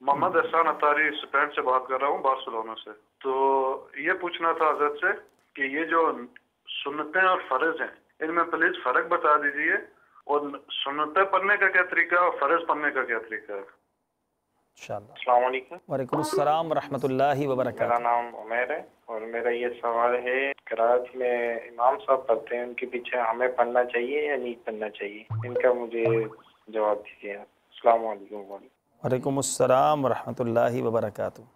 मोहम्मद एहसान अतारी स्पेन से बात कर रहा हूँ, बार्सिलोना से। तो ये पूछना था हज़रत से कि ये जो सुन्नतें और फ़र्ज़ हैं इनमें प्लीज़ फ़र्क बता दीजिए, और सुन्नतें पढ़ने का क्या तरीका है और फ़र्ज़ पढ़ने का क्या तरीका है? इंशाअल्लाह। अस्सलाम वालेकुम। वालेकुम अस्सलाम व रहमतुल्लाहि व मेरा बरकातहू। नाम उमैर है और मेरा ये सवाल है, किरात में इमाम साहब पढ़ते हैं, उनके पीछे हमें पढ़ना चाहिए या नहीं पढ़ना चाहिए? इनका मुझे जवाब दीजिए आप। अस्सलाम वालेकुम। वालेकुम अस्सलाम व रहमतुल्लाहि व बरकातुहू।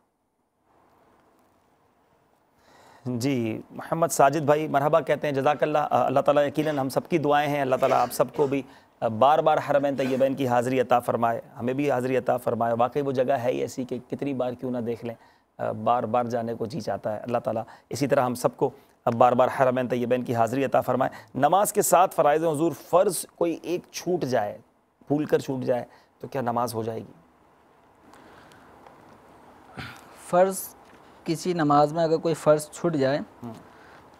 जी मोहम्मद साजिद भाई मरहबा कहते हैं, जज़ाकल्लाह। अल्लाह ताला यकीनन हम सबकी दुआएं हैं, अल्लाह ताला आप सबको भी बार बार हरमैन तैयबैन की हाज़िरी अता फ़रमाए, हमें भी हाज़िरी अता फ़रमाए। वाकई वो जगह है ही ऐसी कि कितनी बार क्यों ना देख लें, बार बार जाने को जी चाहता है। अल्लाह ताला इसी तरह हम सबको बार बार हरमैन तैयबैन की हाज़िरी अता फ़रमाए। नमाज के साथ फ़राइज़ हुज़ूर फ़र्ज़ कोई एक छूट जाए, भूल कर छूट जाए, तो क्या नमाज हो जाएगी? फ़र्ज़ किसी नमाज में अगर कोई फ़र्ज़ छूट जाए,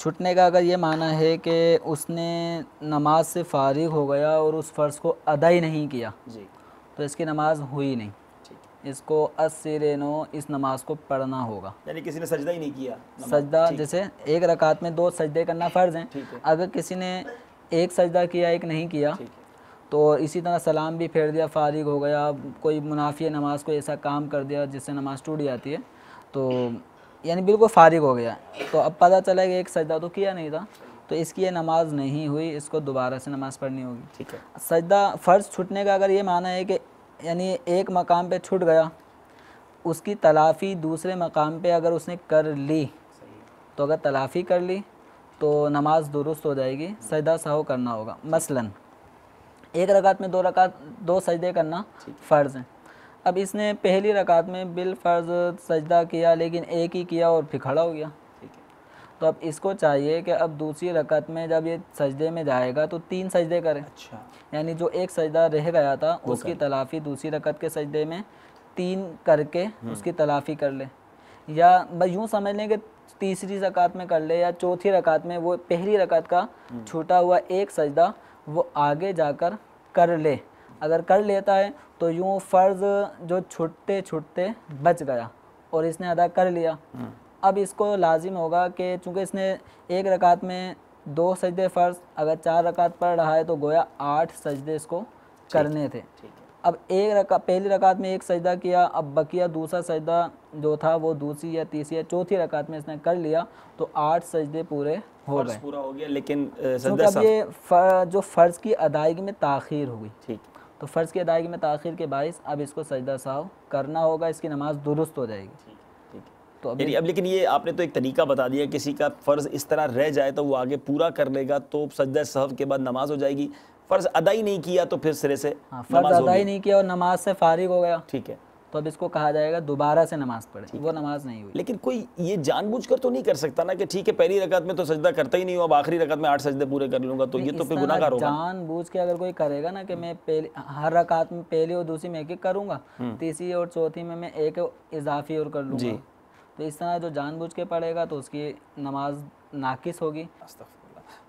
छूटने का अगर ये माना है कि उसने नमाज से फ़ारिग हो गया और उस फ़र्ज़ को अदा ही नहीं किया जी, तो इसकी नमाज हुई नहीं। इसको अस्सिरेनो इस नमाज को पढ़ना होगा। यानी किसी ने सजदा ही नहीं किया, सजदा जैसे एक रकात में 2 सजदे करना फ़र्ज़ हैं, अगर किसी ने एक सजदा किया एक नहीं किया तो इसी तरह सलाम भी फेर दिया, फ़ारिग हो गया, कोई मुनाफी नमाज को ऐसा काम कर दिया जिससे नमाज टूट जाती है, तो यानी बिल्कुल फ़ारिग हो गया, तो अब पता चला कि एक सजदा तो किया नहीं था, तो इसकी ये नमाज नहीं हुई, इसको दोबारा से नमाज़ पढ़नी होगी। ठीक है। सजदा फ़र्ज़ छूटने का अगर ये माना है कि यानी एक मकाम पे छूट गया, उसकी तलाफ़ी दूसरे मकाम पे अगर उसने कर ली, तो अगर तलाफ़ी कर ली तो नमाज दुरुस्त हो जाएगी, सजदा सहव करना होगा। मसलन एक रकात में 2 सजदे करना फ़र्ज़ है। अब इसने पहली रकात में बिल फ़र्ज़ सजदा किया लेकिन एक ही किया और फिर खड़ा हो गया, तो अब इसको चाहिए कि अब दूसरी रकात में जब ये सजदे में जाएगा तो 3 सजदे करे। अच्छा, यानी जो एक सजदा रह गया था उसकी तलाफ़ी दूसरी रकात के सजदे में 3 करके उसकी तलाफ़ी कर ले, या बस यूँ समझ लें कि तीसरी रकात में कर ले या चौथी रकात में वो पहली रकात का छूटा हुआ एक सजदा वो आगे जाकर कर ले। अगर कर लेता है तो यूँ फ़र्ज़ जो छूटते छूटते बच गया और इसने अदा कर लिया। अब इसको लाजिम होगा कि चूँकि इसने एक रकात में 2 सजदे फ़र्ज़, अगर 4 रकात पढ़ रहा है तो गोया 8 सजदे इसको करने थे। अब पहली रकात में एक सजदा किया, अब बकिया दूसरा सजदा जो था वो दूसरी या तीसरी या चौथी रकात में इसने कर लिया, तो 8 सजदे पूरे हो गए, पूरा हो गया। लेकिन क्योंकि अब ये जो फ़र्ज़ की अदायगी में ताख़ीर हुई, ठीक, तो फ़र्ज़ की अदायगी में ताख़ीर के बाइस अब इसको सजदा सहव करना होगा, इसकी नमाज दुरुस्त हो जाएगी। तो अब लेकिन ये आपने तो एक तरीका बता दिया, किसी का फ़र्ज़ इस तरह रह जाए तो वो आगे पूरा कर लेगा तो सजदा सहव के बाद नमाज हो जाएगी। फ़र्ज़ अदा ही नहीं किया तो फिर सिरे से फ़र्ज़ अदा ही नहीं किया और नमाज से फ़ारिग हो गया, ठीक है, तो अब इसको कहा जाएगा दोबारा से नमाज़ पढ़े, वो नमाज नहीं हुई। लेकिन कोई ये जानबूझकर तो नहीं कर सकता ना कि ठीक है पहली रकात में तो सजदा करता ही नहीं हूँ, अब आखिरी रकात में 8 सजदे पूरे कर लूँगा, तो ये तो फिर गुनाहगार होगा। जानबूझ के अगर कोई करेगा ना कि मैं पहली हर रकात में पहली और दूसरी में एक करूँगा, तीसरी और चौथी में मैं एक इजाफी और कर लूँगा, तो इस तरह जो जानबूझ के पढ़ेगा तो उसकी नमाज नाकिस होगी।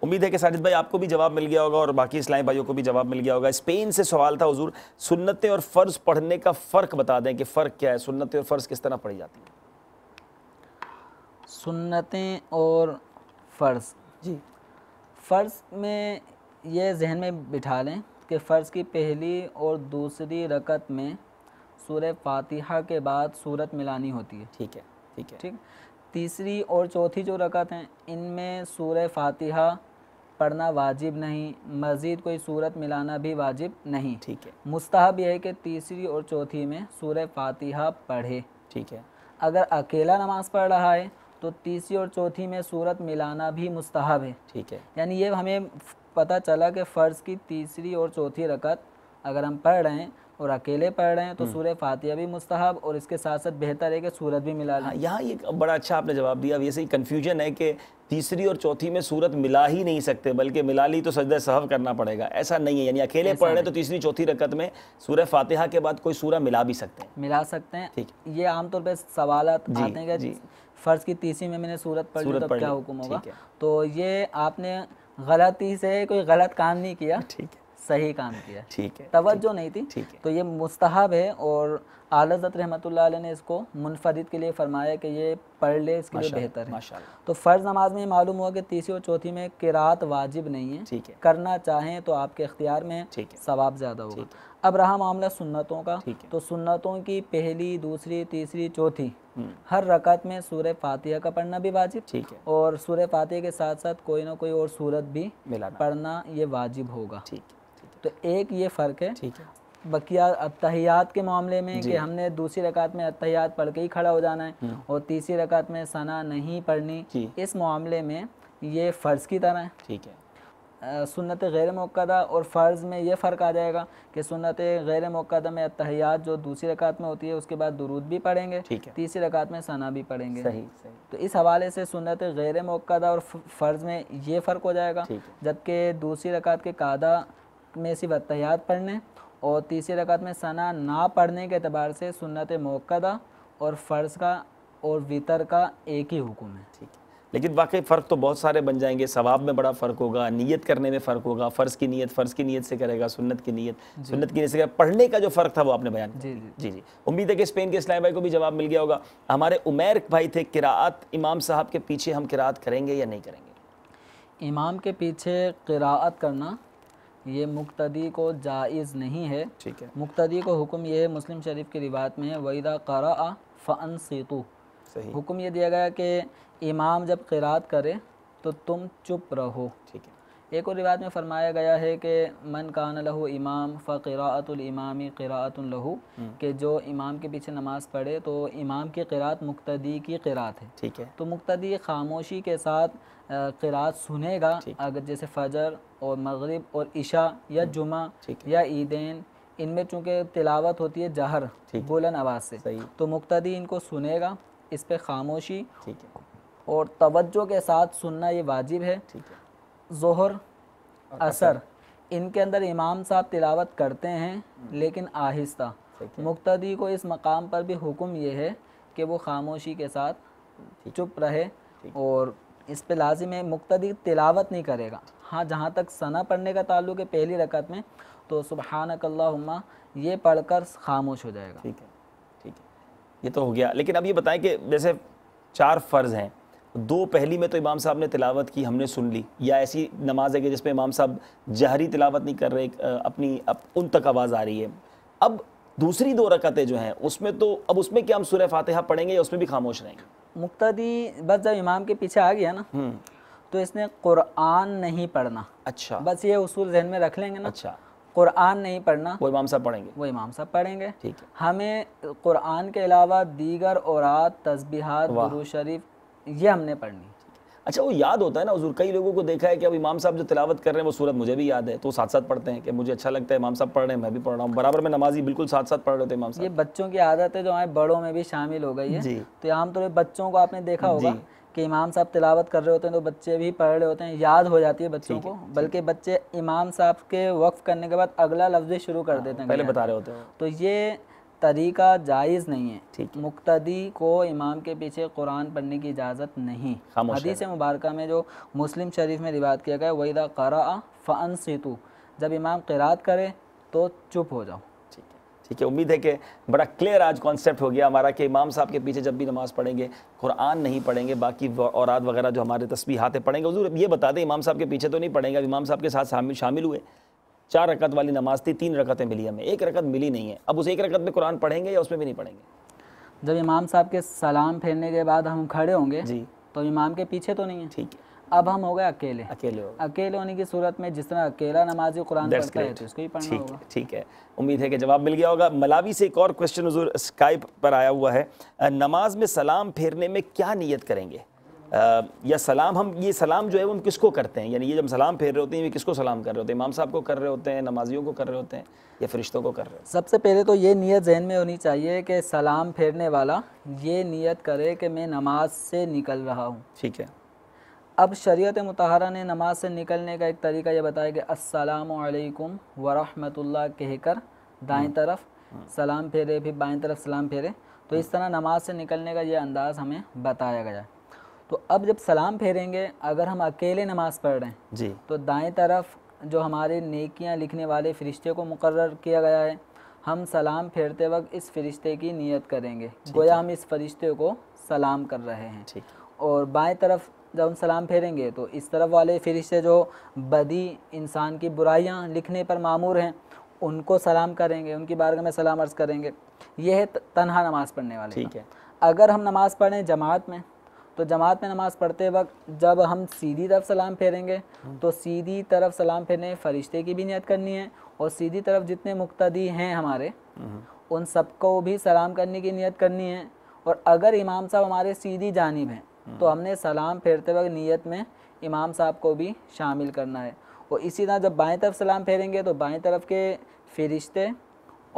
उम्मीद है कि साजिद भाई आपको भी जवाब मिल गया होगा और बाकी इस्लामी भाइयों को भी जवाब मिल गया होगा। स्पेन से सवाल था हुजूर, सुन्नतें और फ़र्ज़ पढ़ने का फ़र्क बता दें कि फ़र्क क्या है, सुन्नतें और फ़र्ज़ किस तरह पढ़ी जाती है? सुन्नतें और फ़र्ज़, जी, फ़र्ज़ में ये जहन में बिठा लें कि फ़र्ज़ की पहली और दूसरी रकत में सूरह फ़ातिहा के बाद सूरत मिलानी होती है, ठीक है, ठीक है, ठीक। तीसरी और चौथी जो रकत हैं इनमें सूरह फ़ातिहा पढ़ना वाजिब नहीं, मज़ीद कोई सूरत मिलाना भी वाजिब नहीं, ठीक है। मुस्तहब यह है कि तीसरी और चौथी में सूरह फ़ातिहा पढ़े, ठीक है। अगर अकेला नमाज़ पढ़ रहा है तो तीसरी और चौथी में सूरत मिलाना भी मुस्तहब है, ठीक है। यानी ये हमें पता चला कि फ़र्ज़ की तीसरी और चौथी रकत अगर हम पढ़ रहे हैं और अकेले पढ़ रहे हैं तो सूरह फ़ातिहा भी मुस्तहब और इसके साथ साथ बेहतर है कि सूरत भी मिला लें। यहाँ ये बड़ा अच्छा आपने जवाब दिया। वैसे ही कन्फ्यूजन है कि तीसरी और चौथी में सूरत मिला ही नहीं सकते, बल्कि मिला ली तो सजदा सहव करना पड़ेगा, ऐसा नहीं है। यानी अकेले पढ़ रहे तो तीसरी चौथी रकत में सूरह फ़ातिहा के बाद कोई सूरा मिला भी सकते हैं, मिला सकते हैं, ठीक। ये आमतौर पर सवाल आते हैं कि फ़र्ज़ की तीसरी में मैंने सूरत पढ़ ली तो क्या हुक्म होगा, तो ये आपने गलती से कोई गलत काम नहीं किया, ठीक है, सही काम किया, ठीक है, तवज्जो नहीं थी, ठीक है। तो ये मुस्तहब है और आला हज़रत रहमतुल्लाह अलैह ने इसको मुनफरिद के लिए फरमाया कि ये पढ़ ले, इसके लिए बेहतर है। तो फ़र्ज़ नमाज में मालूम हुआ कि तीसरी और चौथी में क़िराअत वाजिब नहीं है, ठीक है, करना चाहें तो आपके इख्तियार में है, सवाब ज़्यादा होगा। अब रहा मामला सुन्नतों का, तो सुन्नतों की पहली, दूसरी, तीसरी, चौथी हर रकात में सूरह फ़ातिहा का पढ़ना भी वाजिब, ठीक है, और सूरह फ़ातिहा के साथ साथ कोई ना कोई और सूरत भी पढ़ना ये वाजिब होगा, ठीक। तो एक ये फ़र्क है। ठीक है। बकिया अत्तहियात के मामले में कि हमने दूसरी रकात में अत्तहियात पढ़ के ही खड़ा हो जाना है और तीसरी रकात में सना नहीं पढ़नी, इस मामले में ये फ़र्ज़ की तरह है। ठीक है। सुन्नत गैर मुक्कदा और फ़र्ज़ में ये फ़र्क आ जाएगा कि सुन्नत गैर मुक्कदा में अत्तहियात जो दूसरी रकात में होती है उसके बाद दुरूद भी पढ़ेंगे, तीसरी रकात में सना भी पढ़ेंगे। सही। तो इस हवाले से सुन्नत गैर मुक्कदा और फ़र्ज़ में ये फ़र्क हो जाएगा, जबकि दूसरी रकात के कादा में सिर्फ अत्तहियात पढ़ने और तीसरी रकात में सना ना पढ़ने के अतबार से सुन्नत मुक्कदा और फ़र्ज़ का और वितर का एक ही हुक्म है। ठीक है। लेकिन वाकई फ़र्क तो बहुत सारे बन जाएंगे। सवाब में बड़ा फ़र्क होगा, नियत करने में फ़र्क होगा। फ़र्ज़ की नीयत से करेगा, सुन्नत की नीयत से करेगा। पढ़ने का जो फ़र्क था वो आपने बयान किया। जी। उम्मीद है कि स्पेन के इस्लाम भाई को भी जवाब मिल गया होगा। हमारे उमैर भाई थे, किराअत इमाम साहब के पीछे हम किराअत करेंगे या नहीं करेंगे? इमाम के पीछे किराअत करना ये मुक्तदी को जायज़ नहीं है। ठीक है। मुक्तदी को हुक्म ये है, मुस्लिम शरीफ की रिवायत में है, वइदा क़रअ फ़अनसितू। सही। हुक्म ये दिया गया कि इमाम जब क़िराअत करे तो तुम चुप रहो। ठीक है। एक और रिवायत में फरमाया गया है कि मन कान लहू इमाम फ़क़िराअतुल इमामी क़िराअतुन लहू, कि जो इमाम के पीछे नमाज़ पढ़े तो इमाम की क़िराअत मुक्तदी की क़िराअत है। ठीक है। तो मुक्तदी खामोशी के साथ क़िराअत सुनेगा। अगर जैसे फ़जर और मगरिब और इशा या जुमा या ईदैन, इनमें चूँकि तिलावत होती है जहर बुलंद आवाज़ से, तो मुक्तदी इनको सुनेगा, इस पे खामोशी और तवज्जो के साथ सुनना ये वाजिब है। ज़ोहर असर इनके अंदर इमाम साहब तिलावत करते हैं लेकिन आहिस्ता। मुक्तदी को इस मकाम पर भी हुक्म ये है कि वो खामोशी के साथ चुप रहे और इस पे लाजिम है मुक्तदी तिलावत नहीं करेगा। हाँ, जहाँ तक सना पढ़ने का ताल्लुक़ है पहली रकत में, तो सुबहानक अल्लाहुम्मा ये पढ़कर खामोश हो जाएगा। ठीक है। ठीक है, ये तो हो गया। लेकिन अब ये बताएं कि जैसे 4 फ़र्ज़ हैं, 2 पहली में तो इमाम साहब ने तिलावत की, हमने सुन ली, या ऐसी नमाज है कि जिसमें इमाम साहब जहरी तिलावत नहीं कर रहे, उन तक आवाज़ आ रही है। अब दूसरी 2 रकतें जो हैं उसमें तो अब उसमें क्या हम सूरह फातिहा पढ़ेंगे या उसमें भी खामोश रहेंगे? मुक्तदी बस जब इमाम के पीछे आ गया ना तो इसने कुरान नहीं पढ़ना। अच्छा। बस ये उसूल ज़हन में रख लेंगे ना। अच्छा। कुरान नहीं पढ़ना, वो इमाम साहब पढ़ेंगे। वो इमाम साहब पढ़ेंगे। ठीक है। हमें कुरान के अलावा दीगर औरात, तस्बीहात, दुरूद शरीफ ये हमने पढ़नी। अच्छा, वो याद होता है ना हुजूर, कई लोगों को देखा है कि अब इमाम साहब जो तिलावत कर रहे हैं वो सूरत मुझे भी याद है, तो साथ साथ पढ़ते हैं कि मुझे अच्छा लगता है, इमाम साहब पढ़ रहे हैं मैं भी पढ़ रहा हूँ, बराबर में नमाजी बिल्कुल साथ साथ पढ़ रहे थे इमाम साहब। ये बच्चों की आदत है जो हमारे बड़ों में भी शामिल हो गई है। तो आमतौर पर बच्चों को आपने देखा होगा कि इमाम साहब तिलावत कर रहे होते हैं तो बच्चे भी पढ़ रहे होते हैं, याद हो जाती है बच्चों को, बल्कि बच्चे इमाम साहब के वक्फ करने के बाद अगला लफ्ज़ शुरू कर देते हैं, पहले बता रहे होते हैं। तो ये तरीका जायज़ नहीं है। मुक्तदी को इमाम के पीछे कुरान पढ़ने की इजाज़त नहीं। हदीस मुबारका में जो मुस्लिम शरीफ में रिवायत किया गया, वइदा क़रअ फ़अनसितू, जब इमाम क़िराअत करे तो चुप हो जाओ। ठीक है। उम्मीद है कि बड़ा क्लियर आज कॉन्सेप्ट हो गया हमारा कि इमाम साहब के पीछे जब भी नमाज़ पढ़ेंगे कुरान नहीं पढ़ेंगे, बाकी औरात वगैरह जो हमारे तस्बीहातें पढ़ेंगे। हुजूर ये बता दें, इमाम साहब के पीछे तो नहीं पढ़ेंगे, इमाम साहब के साथ शामिल हुए, 4 रकत वाली नमाज थी, 3 रकतें मिली हमें, 1 रकत मिली नहीं है, अब उस 1 रकत में कुरान पढ़ेंगे या उसमें भी नहीं पढ़ेंगे? जब इमाम साहब के सलाम फेरने के बाद हम खड़े होंगे तो इमाम के पीछे तो नहीं है। ठीक है। अब हम हो गए अकेले होने की सूरत में जिस तरह अकेला नमाजी कुरान पढ़ता है तो उसको ही पढ़ना होगा। ठीक है। उम्मीद है कि जवाब मिल गया होगा। मलावी से एक और क्वेश्चन हुजूर स्काइप पर आया हुआ है, नमाज में सलाम फेरने में क्या नियत करेंगे, या सलाम ये सलाम जो है वो हम किसको करते हैं, यानी ये जब सलाम फेर रहे होते हैं ये किसको सलाम कर रहे होते हैं, इमाम साहब को कर रहे होते हैं, नमाजियों को कर रहे होते हैं, या फरिश्तों को कर रहे हैं? सबसे पहले तो ये नियत जहन में होनी चाहिए कि सलाम फेरने वाला ये नियत करे कि मैं नमाज से निकल रहा हूँ। ठीक है। अब शरीयत मुतहरा ने नमाज से निकलने का एक तरीका ये बताया कि अस्सलामु अलैकुम व रहमतुल्लाह कहकर दाएं तरफ सलाम फेरे, फिर बाएं तरफ सलाम फेरे, तो इस तरह नमाज से निकलने का ये अंदाज़ हमें बताया गया। तो अब जब सलाम फेरेंगे, अगर हम अकेले नमाज़ पढ़ रहे हैं तो दाएं तरफ जो हमारे नेकियां लिखने वाले फ़रिश्ते को मुकर्रर किया गया है, हम सलाम फेरते वक्त इस फ़रिश्ते की नियत करेंगे, गोया हम इस फ़रिश्ते को सलाम कर रहे हैं। और बाएं तरफ जब हम सलाम फेरेंगे तो इस तरफ वाले फ़रिश्ते जो बदी इंसान की बुराइयां लिखने पर मामूर हैं उनको सलाम करेंगे, उनकी बारगाह में सलाम अर्ज़ करेंगे। यह है तन्हा नमाज़ पढ़ने वाले। ठीक है। अगर हम नमाज़ पढ़ें जमात में तो जमात में नमाज़ पढ़ते वक्त जब हम सीधी तरफ सलाम फेरेंगे तो सीधी तरफ सलाम फेरने फ़रिश्ते की भी नियत करनी है, और सीधी तरफ जितने मुक्तदी हैं हमारे उन सबको भी सलाम करने की नियत करनी है। और अगर इमाम साहब हमारे सीधी जानिब हैं तो हमने सलाम फेरते वक्त नियत में इमाम साहब को भी शामिल करना है। और इसी तरह जब बाएं तरफ सलाम फेरेंगे तो बाएं तरफ के फ़रिश्ते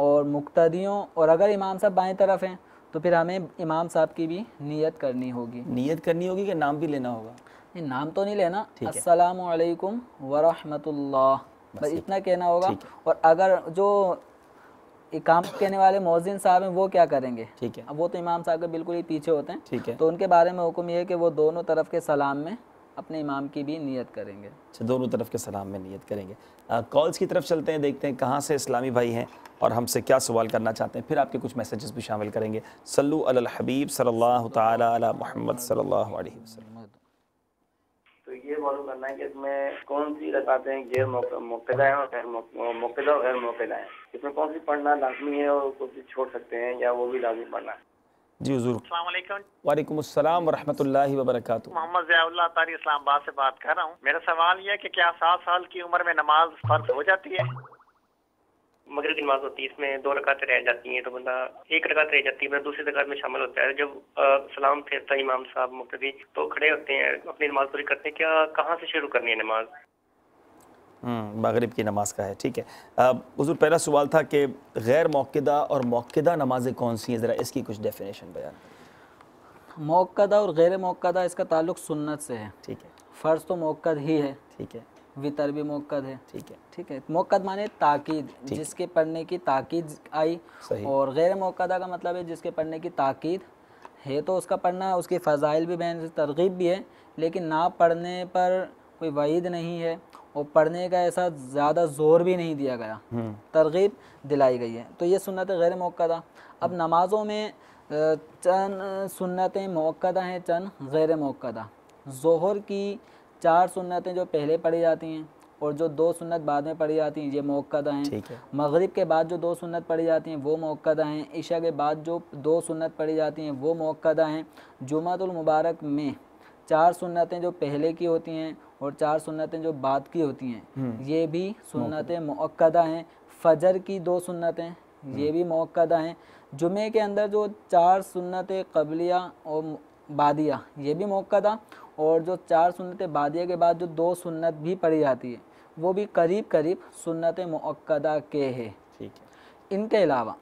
और मुक्तदियों, और अगर इमाम साहब बाएं तरफ हैं तो फिर हमें इमाम साहब की भी नियत करनी होगी। नियत करनी होगी कि नाम भी लेना होगा? नहीं, नाम तो नहीं लेना, ठीक है। अस्सलामु अलैकुम व रहमतुल्लाह, बस इतना कहना होगा। और अगर जो इकामत कहने वाले मौज़िन साहब हैं वो क्या करेंगे? ठीक है। अब वो तो इमाम साहब के बिल्कुल ही पीछे होते हैं, ठीक है। तो उनके बारे में हुक्म ये है कि वो दोनों तरफ के सलाम में अपने इमाम की भी नियत करेंगे। अच्छा, दोनों तरफ के सलाम में नियत करेंगे। कॉल्स की तरफ चलते हैं, देखते हैं कहाँ से इस्लामी भाई हैं और हमसे क्या सवाल करना चाहते हैं, फिर आपके कुछ मैसेजेस भी शामिल करेंगे। सल्लु अलल हबीब सल्लल्लाहु तआला अला मुहम्मद सल्लल्लाहु अलैहि वसल्लम। तो ये मालूम करना है कि इसमें कौन सी रकातें गैर मुक्तदा है और गैर मुक्तदा और गैर मुक्तदा है, इसमें कौन सी पढ़ना लाजमी है और कौन सी छोड़ सकते हैं या वो भी लाजमी पढ़ना है? जी हुजूर। अस्सलाम वालेकुम। वालेकुम अस्सलाम व रहमतुल्लाहि व बरकातुहू। मोहम्मद ज़ियाउल्लाह तारी इस्लामाबाद से बात कर रहा हूँ। मेरा सवाल ये है कि क्या 7 साल की उम्र में नमाज फर्ज हो जाती है? मगरिब की नमाज होती है, इसमें 2 रकातें रह जाती हैं, तो बंदा 1 रकात रह जाती है, दूसरी रकात में शामिल होता है। जब सलाम फेरता है इमाम साहब मुक्तदी तो खड़े होते हैं, अपनी नमाज पूरी करते हैं, क्या कहाँ से शुरू करनी है नमाज? मगरिब की नमाज का है, ठीक है। हुजूर, पहला सवाल था कि गैर मौक़िदा और मौक़िदा नमाज़ें कौन सी हैं, ज़रा इसकी कुछ डेफिनेशन बयान करें। मौक़दा और गैर मौक़दा इसका ताल्लुक़ सुन्नत से है। ठीक है। फ़र्ज़ तो मौक़द ही है, ठीक है। वितर भी मौक़द है। ठीक है। ठीक है। मौक़द माने ताकीद, जिसके पढ़ने की ताकीद आई। सही। और गैर मौक़दा का मतलब है जिसके पढ़ने की ताकीद है तो उसका पढ़ना, उसके फ़ज़ाइल भी बयान, तरग़ीब भी है, लेकिन ना पढ़ने पर कोई वईद नहीं है और पढ़ने का ऐसा ज़्यादा ज़ोर भी नहीं दिया गया, तरग़ीब दिलाई गई है, तो ये सुन्नत गैर मौक़दा। अब नमाज़ों में चंद सुन्नतें मौक़दा हैं, चंद गैर मौक़दा। ज़ोहर की 4 सुन्नतें जो पहले पढ़ी जाती हैं और जो 2 सुन्नत बाद में पढ़ी जाती हैं ये मौक़दा हैं। ठीक है। मगरिब के बाद जो 2 सुन्नत पढ़ी जाती हैं वो मौक़दा हैं। इशा के बाद जो 2 सुन्नत पढ़ी जाती हैं वो मौक़दा हैं। जुमातुल मुबारक में 4 सुन्नतें जो पहले की होती हैं और 4 सुन्नतें जो बाद की होती हैं ये भी सुन्नतें मौक़दा हैं। फ़जर की 2 सुन्नतें ये भी मौक़दा हैं। जुमे के अंदर जो 4 सुन्नतें क़ब्लिया और बादिया ये भी मौक़दा, और जो 4 सुन्नतें बादिया के बाद जो 2 सुन्नत भी पढ़ी जाती है वो भी करीब करीब सुन्नतें मौक़दा के हैं। ठीक है। इनके अलावा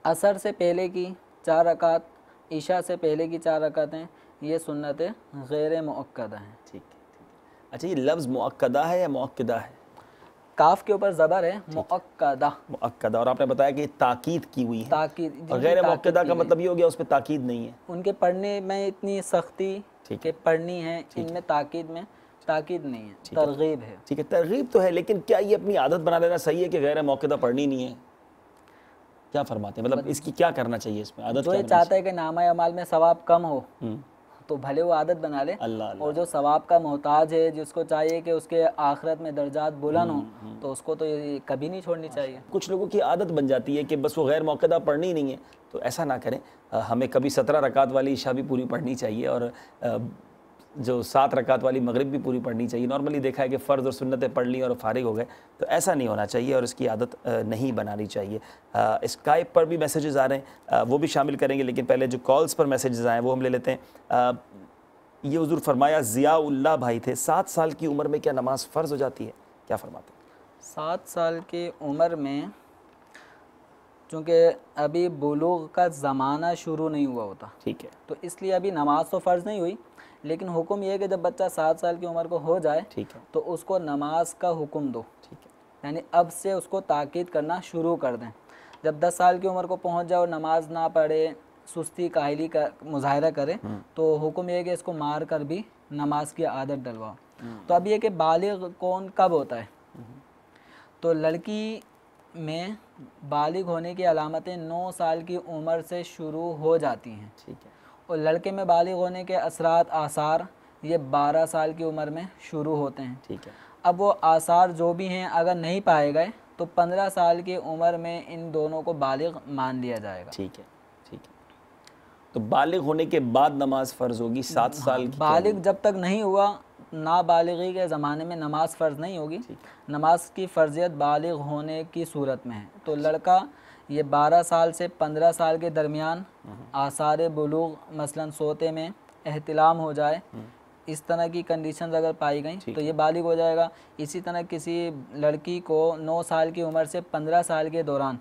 असर से पहले की 4 रकात, इशा से पहले की 4 रकातें ये सुन्नतें गैर मौक़दा हैं। ठीक है। अच्छा, ये लफ्ज़ मुअक्कदा है या मुअक्किदा है? काफ के ऊपर ज़बर है, मुअक्कदा। मुअक्कदा, और आपने बताया कि ताकीद की हुई है। ताकीद। और गैर मुअक्कदा का मतलब ये हो गया उस पर ताकीद नहीं है। उनके पढ़ने में इतनी सख्ती के पढ़नी है, इनमें ताकीद में ताकीद नहीं है, तरग़ीब है। ठीक है, तरग़ीब तो है, लेकिन क्या ये अपनी आदत बना लेना सही है कि गैर मौक़िदा पढ़नी नहीं है? क्या फरमाते हैं, मतलब इसकी क्या करना चाहिए इसमें आदत? जो ये चाहता है कि नामा अमाल में सवाब कम हो तो भले वो आदत बना ले। अल्लाह। और जो सवाब का मोहताज है, जिसको चाहिए कि उसके आखिरत में दर्जात बुलंद हो, तो उसको तो ये कभी नहीं छोड़नी चाहिए। कुछ लोगों की आदत बन जाती है कि बस वो गैर मौक़िदा पढ़नी नहीं है, तो ऐसा ना करें। हमें कभी 17 रकात वाली इशा भी पूरी पढ़नी चाहिए और जो 7 रकात वाली मगरिब भी पूरी पढ़नी चाहिए। नॉर्मली देखा है कि फ़र्ज़ और सुन्नतें पढ़ ली और फारिग हो गए, तो ऐसा नहीं होना चाहिए और इसकी आदत नहीं बनानी चाहिए। स्काइप पर भी मैसेजेस आ रहे हैं, वो भी शामिल करेंगे, लेकिन पहले जो कॉल्स पर मैसेजेस आए हैं वो हम ले लेते हैं। ये हुज़ूर फरमाया, ज़ियाउल्लाह भाई थे, 7 साल की उम्र में क्या नमाज फ़र्ज़ हो जाती है, क्या फरमाते हैं? 7 साल की उम्र में चूँकि अभी बुलूग का ज़माना शुरू नहीं हुआ होता, ठीक है, तो इसलिए अभी नमाज तो फ़र्ज़ नहीं हुई, लेकिन हुक्म यह है कि जब बच्चा 7 साल की उम्र को हो जाए, ठीक है, तो उसको नमाज का हुक्म दो। ठीक है, यानी अब से उसको ताकीद करना शुरू कर दें। जब 10 साल की उम्र को पहुंच जाए और नमाज ना पढ़े, सुस्ती काहिली का मुजाहरा करे, तो हुक्म यह है कि इसको मार कर भी नमाज की आदत डलवाओ। तो अब ये कि बालिग कौन कब होता है, तो लड़की में बालिग होने की अलामतें 9 साल की उम्र से शुरू हो जाती हैं, ठीक है, और लड़के में बालिग होने के असरात आसार ये 12 साल की उम्र में शुरू होते हैं। ठीक है। अब वो आसार जो भी हैं अगर नहीं पाए गए तो 15 साल की उम्र में इन दोनों को बालिग मान लिया जाएगा। ठीक है, ठीक है। तो बालिग होने के बाद नमाज फ़र्ज़ होगी 7 साल की? बालिग जब तक नहीं हुआ, नाबालिगी के ज़माने में नमाज फ़र्ज़ नहीं होगी। नमाज की फ़र्जियत बालिग होने की सूरत में है। तो लड़का ये 12 साल से 15 साल के दरमियान आसार बुलूग मसलन सोते में एहतिलाम हो जाए, इस तरह की कंडीशंस अगर पाई गई तो ये बालिग हो जाएगा। इसी तरह किसी लड़की को 9 साल की उम्र से 15 साल के दौरान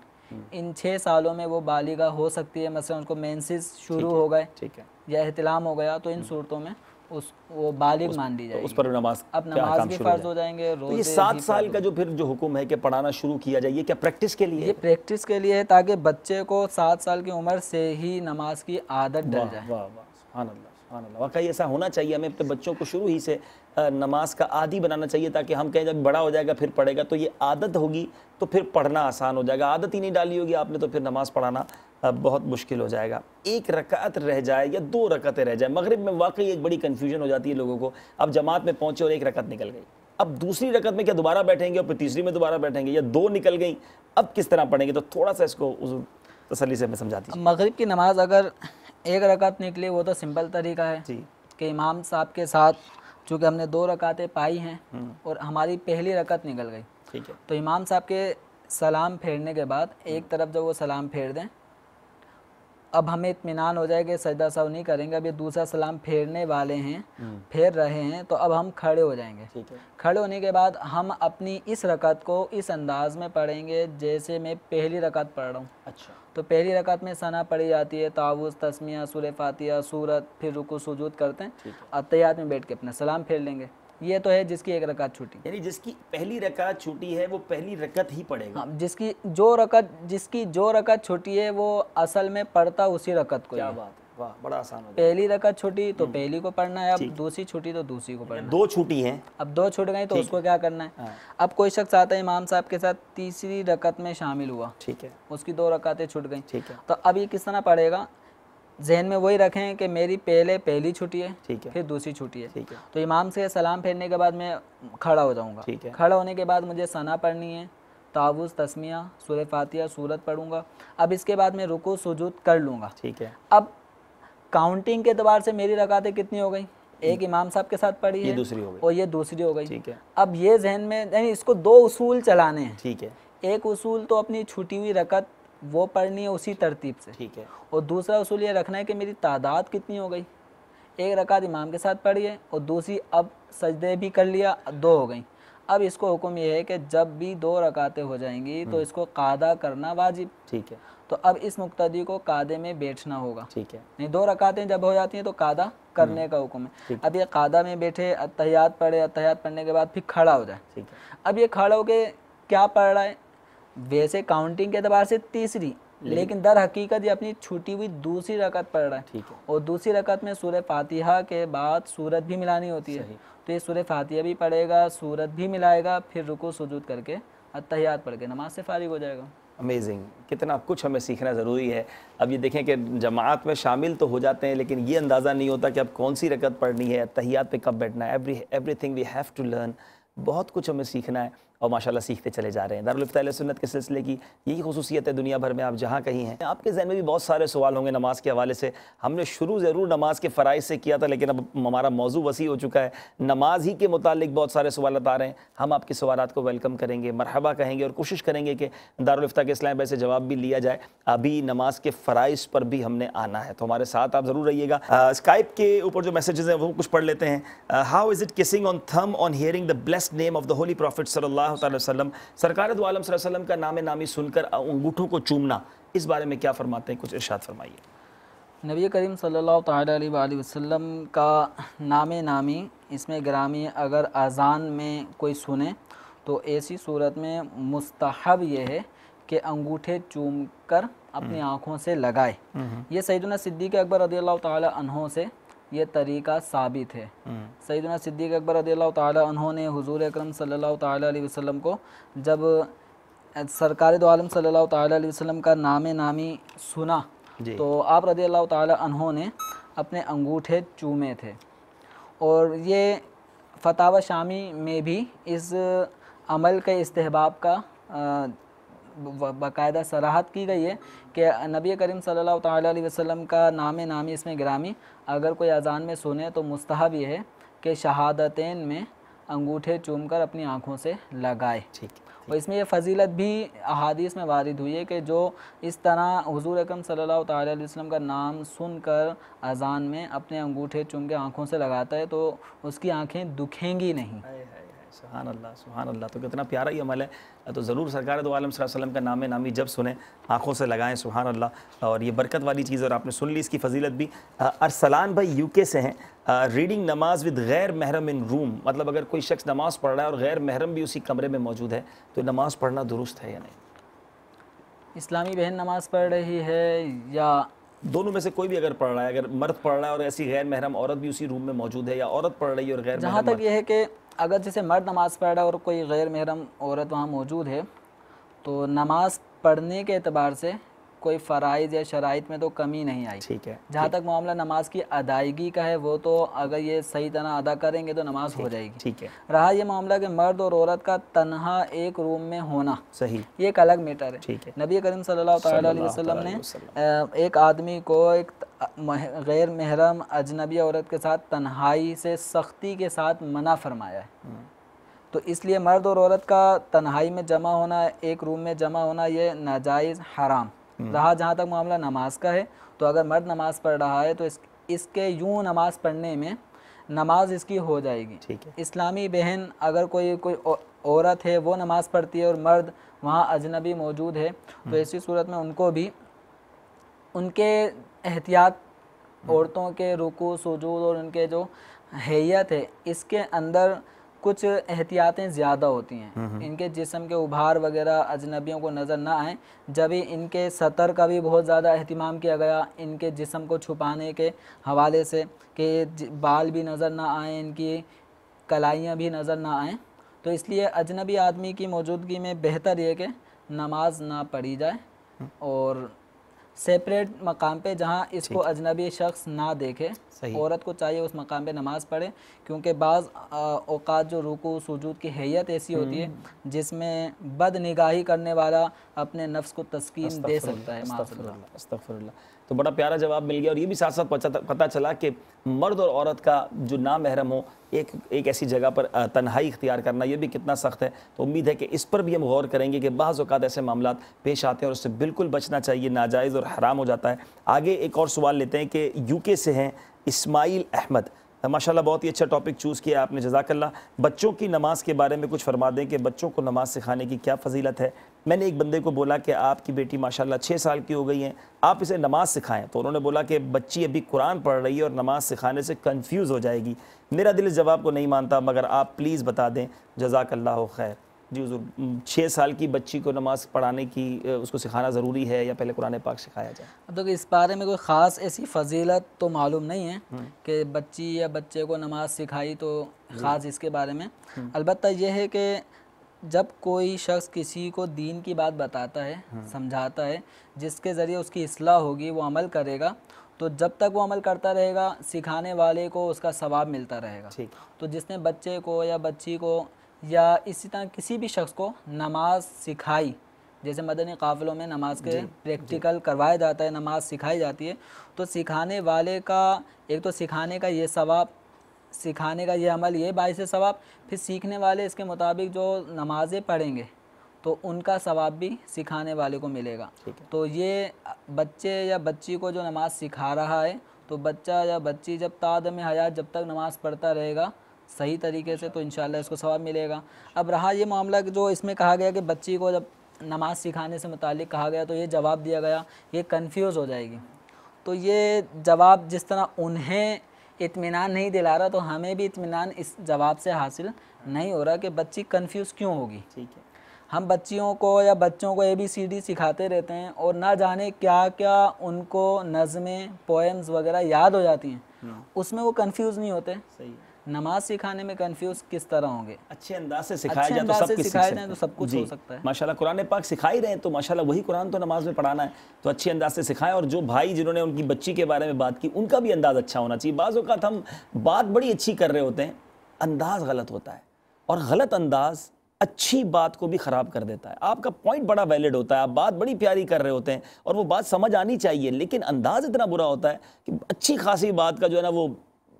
इन 6 सालों में वो बालिगा हो सकती है। मसलन उसको मेंसेस शुरू हो गए या एहतिलाम हो गया, तो इन सूरतों में वो बालिग मान ली जाएगी। उस पर नमाज, अब नमाज भी फ़र्ज़ हो जाएंगे। तो ये 7 साल का जो फिर जो हुक्म है कि पढ़ाना शुरू किया जाए, ये क्या प्रैक्टिस के लिए? ये प्रैक्टिस के लिए है, ताकि बच्चे को 7 साल की उम्र से ही नमाज की आदत डल जाए। वाह वाह, सुभान अल्लाह, सुभान अल्लाह। वाकई ऐसा होना चाहिए, हमें अपने बच्चों को शुरू ही से नमाज का आदी बनाना चाहिए, ताकि हम कहें जब बड़ा हो जाएगा फिर पढ़ेगा, तो ये आदत होगी तो फिर पढ़ना आसान हो जाएगा। आदत ही नहीं डाली होगी आपने तो फिर नमाज पढ़ाना बहुत मुश्किल हो जाएगा। 1 रकात रह जाए या 2 रकातें रह जाए, मगरिब में वाकई एक बड़ी कन्फ्यूजन हो जाती है लोगों को। अब जमात में पहुँचे और 1 रकात निकल गई, अब दूसरी रकात में क्या दोबारा बैठेंगे और फिर तीसरी में दोबारा बैठेंगे, या 2 निकल गई, अब किस तरह पढ़ेंगे? तो थोड़ा सा इसको तसल्ली से मैं समझा दीजिए। मगरिब की नमाज अगर 1 रकात निकली, वो तो सिंपल तरीका है कि इमाम साहब के साथ, चूँकि हमने 2 रकातें पाई हैं और हमारी पहली रकात निकल गई, ठीक है, तो इमाम साहब के सलाम फेरने के बाद एक तरफ जब वो सलाम फेर दें, अब हमें इत्मीनान हो जाए कि सजदा सहू नहीं करेंगे, अब ये दूसरा सलाम फेरने वाले हैं, फेर रहे हैं, तो अब हम खड़े हो जाएंगे। ठीक है, खड़े होने के बाद हम अपनी इस रकात को इस अंदाज में पढ़ेंगे जैसे मैं पहली रकात पढ़ रहा हूँ। अच्छा, तो पहली रकात में सना पढ़ी जाती है, तावुज़, तस्मिया, सूरह फातिहा, सूरत, फिर रुकू सुजूद करते हैं, अत्तहियात में बैठ के अपना सलाम फेर लेंगे। ये तो है जिसकी 1 रकात छूटी, यानी जिसकी पहली रकात छूटी है वो पहली रकात ही पढ़ेगा। हाँ, जिसकी जो रकात छूटी है वो असल में पढ़ता उसी रकात को। क्या बात है, वाह, बड़ा आसान हो गया। पहली रकात छूटी तो पहली को पढ़ना है, अब दूसरी छूटी तो दूसरी को पढ़ना है। 2 छूटी हैं, अब 2 छूट गई तो उसको क्या करना है? अब कोई शख्स आता है इमाम साहब के साथ, तीसरी रकात में शामिल हुआ, ठीक है, उसकी 2 रकातें छूट गई, ठीक है, तो अब ये किस तरह पढ़ेगा? जहन में वही रखें कि मेरी पहली छुट्टी है, ठीक है, फिर दूसरी छुट्टी है, ठीक है, तो इमाम से सलाम फेरने के बाद मैं खड़ा हो जाऊंगा। ठीक है, खड़ा होने के बाद मुझे सना पढ़नी है, तावुज़, तस्मिया, सूरह फातिहा, सूरत पढ़ूंगा। अब इसके बाद मैं रुकू सुजूद कर लूँगा। ठीक है, अब काउंटिंग के एतबार से मेरी रकातें कितनी हो गई? एक इमाम साहब के साथ पढ़ी है, ये दूसरी हो गई, और ये दूसरी हो गई। ठीक है, अब ये जहन में, यानी इसको 2 उसूल चलाने हैं। ठीक है, एक उसूल तो अपनी छूटी हुई रकात वो पढ़नी है उसी तरतीब से, ठीक है, और दूसरा उसूल ये रखना है कि मेरी तादाद कितनी हो गई। 1 रकात इमाम के साथ पढ़ी है और दूसरी अब सजदे भी कर लिया, 2 हो गई। अब इसको हुक्म ये है कि जब भी 2 रकातें हो जाएंगी तो इसको कादा करना वाजिब। ठीक है, तो अब इस मुक्तदी को कादे में बैठना होगा। ठीक है, नहीं, 2 रकातें जब हो जाती हैं तो कादा करने का हुक्म है। अब ये कादा में बैठे, अत्तहियात पढ़े, अत्तहियात पढ़ने के बाद फिर खड़ा हो जाए। ठीक है, अब ये खड़ा होके क्या पढ़ रहा है? वैसे काउंटिंग के एतबार से तीसरी, लेकिन दर हकीकत ये अपनी छूटी हुई दूसरी रकात पढ़ रहा है। ठीक है, और दूसरी रकात में सूरह फातिहा के बाद सूरत भी मिलानी होती है, तो ये सूरह फातिहा भी पढ़ेगा, सूरत भी मिलाएगा, फिर रुकू सुजूद करके अत्तहियात पढ़ के नमाज से फारिग हो जाएगा। अमेजिंग, कितना कुछ हमें सीखना ज़रूरी है। अब ये देखें कि जमात में शामिल तो हो जाते हैं, लेकिन ये अंदाज़ा नहीं होता कि अब कौन सी रकत पढ़नी है, तहियात पे कब बैठना है। Everything we have to learn. बहुत कुछ हमें सीखना है और माशाल्लाह सीखते चले जा रहे हैं। दारुल इफ्ता अहले सुन्नत के सिलसिले की यही खुसूसियत है, दुनिया भर में आप जहाँ कहीं हैं। आपके ज़हन में भी बहुत सारे सवाल होंगे नमाज के हवाले से। हमने शुरू ज़रूर नमाज के फ़राइज़ से किया था, लेकिन अब हमारा मौजू वसी हो चुका है। नमाज ही के मुतालिक बहुत सारे सवाल आ रहे हैं। हम आपके सवालात को वेलकम करेंगे, मरहबा कहेंगे और कोशिश करेंगे कि दारुल इफ्ता के इस्लाम भाई से जवाब भी लिया जाए। अभी नमाज के फ़राइज़ पर भी हमने आना है, तो हमारे साथ आप ज़रूर रहिएगा। स्काइप के ऊपर जो मैसेजेस हैं वो कुछ पढ़ लेते हैं। How is it kissing on thumb on hearing the blessed name of the holy prophet सल्लल्लाहु अलैहि वसल्लम? सरकार दो आलम सल्लल्लाहु अलैहि वसल्लम का नाम नामी सुनकर अंगूठों को चूमना, इस बारे में क्या फरमाते हैं? कुछ इरशाद फरमाइए। नबी करीम सल्लल्लाहु अलैहि वसल्लम का नाम नामी इसमें ग्रामी अगर अज़ान में कोई सुने तो ऐसी सूरत में मुस्तहब ये है कि अंगूठे चूम कर अपनी आँखों से लगाए। ये सैयदना सिद्दीक़ अकबर रज़ियल्लाहु ताला अन्हो से ये तरीका साबित है। सैयदना सिद्दीक़ अकबर रज़ियल्लाहु ताला अन्हो ने हुज़ूर अकरम सल्लल्लाहु ताला अलैहि वसल्लम को जब सरकार दो आलम सल्लल्लाहु ताला अलैहि वसल्लम का नाम नामी सुना तो आप रज़ियल्लाहु ताला अन्हो ने अपने अंगूठे चूमे थे। और ये फतावा शामी में भी इस अमल के इस्तेहबाब का बाकायदा सराहत की गई है कि नबी करीम सल्लल्लाहु ताला अलैहि वसल्लम का नामी इसमें गिरामी अगर कोई अजान में सुने तो मुस्तहब ये है कि शहादतैन में अंगूठे चूमकर अपनी आँखों से लगाए। ठीक। और इसमें ये फ़जीलत भी अहादीस में वारिद हुई है कि जो इस तरह हुज़ूर अकरम सल्लल्लाहु ताला अलैहि वसल्लम का नाम सुनकर अजान में अपने अंगूठे चूम के आँखों से लगाता है तो उसकी आँखें दुखेंगी नहीं। सुभान अल्लाह, सुभान अल्लाह। तो कितना प्यारा ही अमल है। तो ज़रूर सरकार दो आलम सल्लल्लाहु अलैहि वसल्लम का नामी जब सुने आँखों से लगाएं। सुभान अल्लाह। और ये बरकत वाली चीज़, और आपने सुन ली इसकी फजीलत भी। अरसलान भाई यूके से हैं। रीडिंग नमाज विद गैर महरम इन रूम, मतलब अगर कोई शख्स नमाज़ पढ़ रहा है और गैर महरम भी उसी कमरे में मौजूद है तो नमाज़ पढ़ना दुरुस्त है या नहीं? इस्लामी बहन नमाज़ पढ़ रही है या दोनों में से कोई भी अगर पढ़ रहा है, अगर मर्द पढ़ रहा है और ऐसी गैर महरम औरत भी उसी रूम में मौजूद है, या औरत पढ़ रही है और गैर जहाँ महरम तक ये है कि अगर जैसे मर्द नमाज़ पढ़ रहा है और कोई गैर महरम औरत वहाँ मौजूद है तो नमाज़ पढ़ने के एतबार से कोई फ़राइज़ या शराइत में तो कमी नहीं आई। ठीक है। जहाँ तक मामला नमाज की अदायगी का है वो तो अगर ये सही तरह अदा करेंगे तो नमाज हो जाएगी। ठीक है। रहा ये मामला कि मर्द और औरत का तन्हा एक रूम में होना, सही, ये एक अलग मैटर है। ठीक है। नबी करीम सल्लल्लाहु ताला अलैहि वसल्लम ने एक आदमी को एक गैर महरम अजनबी औरत के साथ तन्हाई से सख्ती के साथ मना फरमाया है। तो इसलिए मर्द और औरत का तन्हाई में जमा होना, एक रूम में जमा होना, ये नाजायज़ हराम रहा। जहाँ तक मामला नमाज का है तो अगर मर्द नमाज पढ़ रहा है तो इसके यूँ नमाज पढ़ने में नमाज इसकी हो जाएगी। ठीक है। इस्लामी बहन अगर कोई औरत है वो नमाज पढ़ती है और मर्द वहाँ अजनबी मौजूद है तो ऐसी सूरत में उनको भी उनके एहतियात, औरतों के रुकू सुजूद और उनके जो हैयत है इसके अंदर कुछ एहतियातें ज़्यादा होती हैं। इनके जिस्म के उभार वगैरह अजनबियों को नज़र ना आए, जब इनके सतर का भी बहुत ज़्यादा अहतमाम किया गया इनके जिस्म को छुपाने के हवाले से कि बाल भी नज़र ना आएँ, इनकी कलाइयाँ भी नज़र ना आएँ। तो इसलिए अजनबी आदमी की मौजूदगी में बेहतर ये कि नमाज ना पढ़ी जाए और सेपरेट मकाम पे जहाँ इसको अजनबी शख्स ना देखे। औरत को चाहिए उस मकाम पे नमाज़ पढ़े, क्योंकि बाज़ औक़ात जो रुकू सुजूद की हैयत ऐसी होती है जिसमें बद निगाही करने वाला अपने नफ्स को तस्कीन दे सकता है। अस्तग़फ़िरुल्लाह। तो बड़ा प्यारा जवाब मिल गया। और ये भी साथ साथ पता चला कि मर्द और औरत का जो ना महरम हो एक ऐसी जगह पर तन्हाई इख्तियार करना, ये भी कितना सख्त है। तो उम्मीद है कि इस पर भी हम गौर करेंगे कि बाज़ औक़ात ऐसे मामलात पेश आते हैं और उससे बिल्कुल बचना चाहिए, नाजायज़ और हराम हो जाता है। आगे एक और सवाल लेते हैं कि यूके से हैं इस्माइल अहमद। माशाल्लाह बहुत ही अच्छा टॉपिक चूज़ किया आपने, जज़ाकल्लाह। बच्चों की नमाज के बारे में कुछ फरमा दें कि बच्चों को नमाज सिखाने की क्या फ़जीलत है। मैंने एक बंदे को बोला कि आपकी बेटी माशाल्लाह 6 साल की हो गई हैं, आप इसे नमाज सिखाएं, तो उन्होंने बोला कि बच्ची अभी कुरान पढ़ रही है और नमाज सिखाने से कंफ्यूज हो जाएगी। मेरा दिल इस जवाब को नहीं मानता, मगर आप प्लीज़ बता दें, जज़ाकल्लाह खैर। जी हुज़ूर, 6 साल की बच्ची को नमाज पढ़ाने की, उसको सिखाना ज़रूरी है या पहले कुरान पाक सिखाया जाए? अब तो इस बारे में कोई ख़ास ऐसी फ़जीलत तो मालूम नहीं है कि बच्ची या बच्चे को नमाज सिखाई तो ख़ास इसके बारे में। अलबत्ता यह है कि जब कोई शख्स किसी को दीन की बात बताता है, समझाता है, जिसके ज़रिए उसकी इस्लाह होगी, वो अमल करेगा, तो जब तक वो अमल करता रहेगा सिखाने वाले को उसका सवाब मिलता रहेगा। तो जिसने बच्चे को या बच्ची को या इसी तरह किसी भी शख्स को नमाज सिखाई, जैसे मदनी काफ़िलों में नमाज के प्रैक्टिकल करवाया जाता है, नमाज सिखाई जाती है, तो सिखाने वाले का एक तो सिखाने का ये सवाब, सिखाने का ये अमल ये बाइस सवाब, फिर सीखने वाले इसके मुताबिक जो नमाज़ें पढ़ेंगे तो उनका सवाब भी सिखाने वाले को मिलेगा। तो ये बच्चे या बच्ची को जो नमाज सिखा रहा है, तो बच्चा या बच्ची जब तादम हयात जब तक नमाज़ पढ़ता रहेगा सही तरीके से, तो इंशाल्लाह इसको सवाब मिलेगा। अब रहा ये मामला जो इसमें कहा गया कि बच्ची को जब नमाज़ सिखाने से मुतालिक कहा गया तो ये जवाब दिया गया, ये कंफ्यूज हो जाएगी। तो ये जवाब जिस तरह उन्हें इत्मीनान नहीं दिला रहा, तो हमें भी इत्मीनान इस जवाब से हासिल नहीं हो रहा कि बच्ची कंफ्यूज क्यों होगी। ठीक है, हम बच्चियों को या बच्चों को ABCD सिखाते रहते हैं और ना जाने क्या क्या उनको नज़में, पोएम्स वगैरह याद हो जाती हैं, उसमें वो कंफ्यूज नहीं होते। सही, नमाज सिखाने में कंफ्यूज किस तरह होंगे? अच्छे अंदाज से सिखाया जाए तो सब कुछ हो सकता है। माशाल्लाह कुरान पाक सिखाई रहे हैं तो माशाल्लाह वही कुरान तो नमाज में पढ़ाना है, तो अच्छे अंदाज से सिखाएं। और जो भाई जिन्होंने उनकी बच्ची के बारे में बात की, उनका भी अंदाज़ अच्छा होना चाहिए। बाज़ औक़ात हम बात बड़ी अच्छी कर रहे होते हैं, अंदाज़ गलत होता है, और गलत अंदाज़ अच्छी बात को भी ख़राब कर देता है। आपका पॉइंट बड़ा वैलिड होता है, आप बात बड़ी प्यारी कर रहे होते हैं और वो बात समझ आनी चाहिए, लेकिन अंदाज़ इतना बुरा होता है कि अच्छी खासी बात का जो है ना वो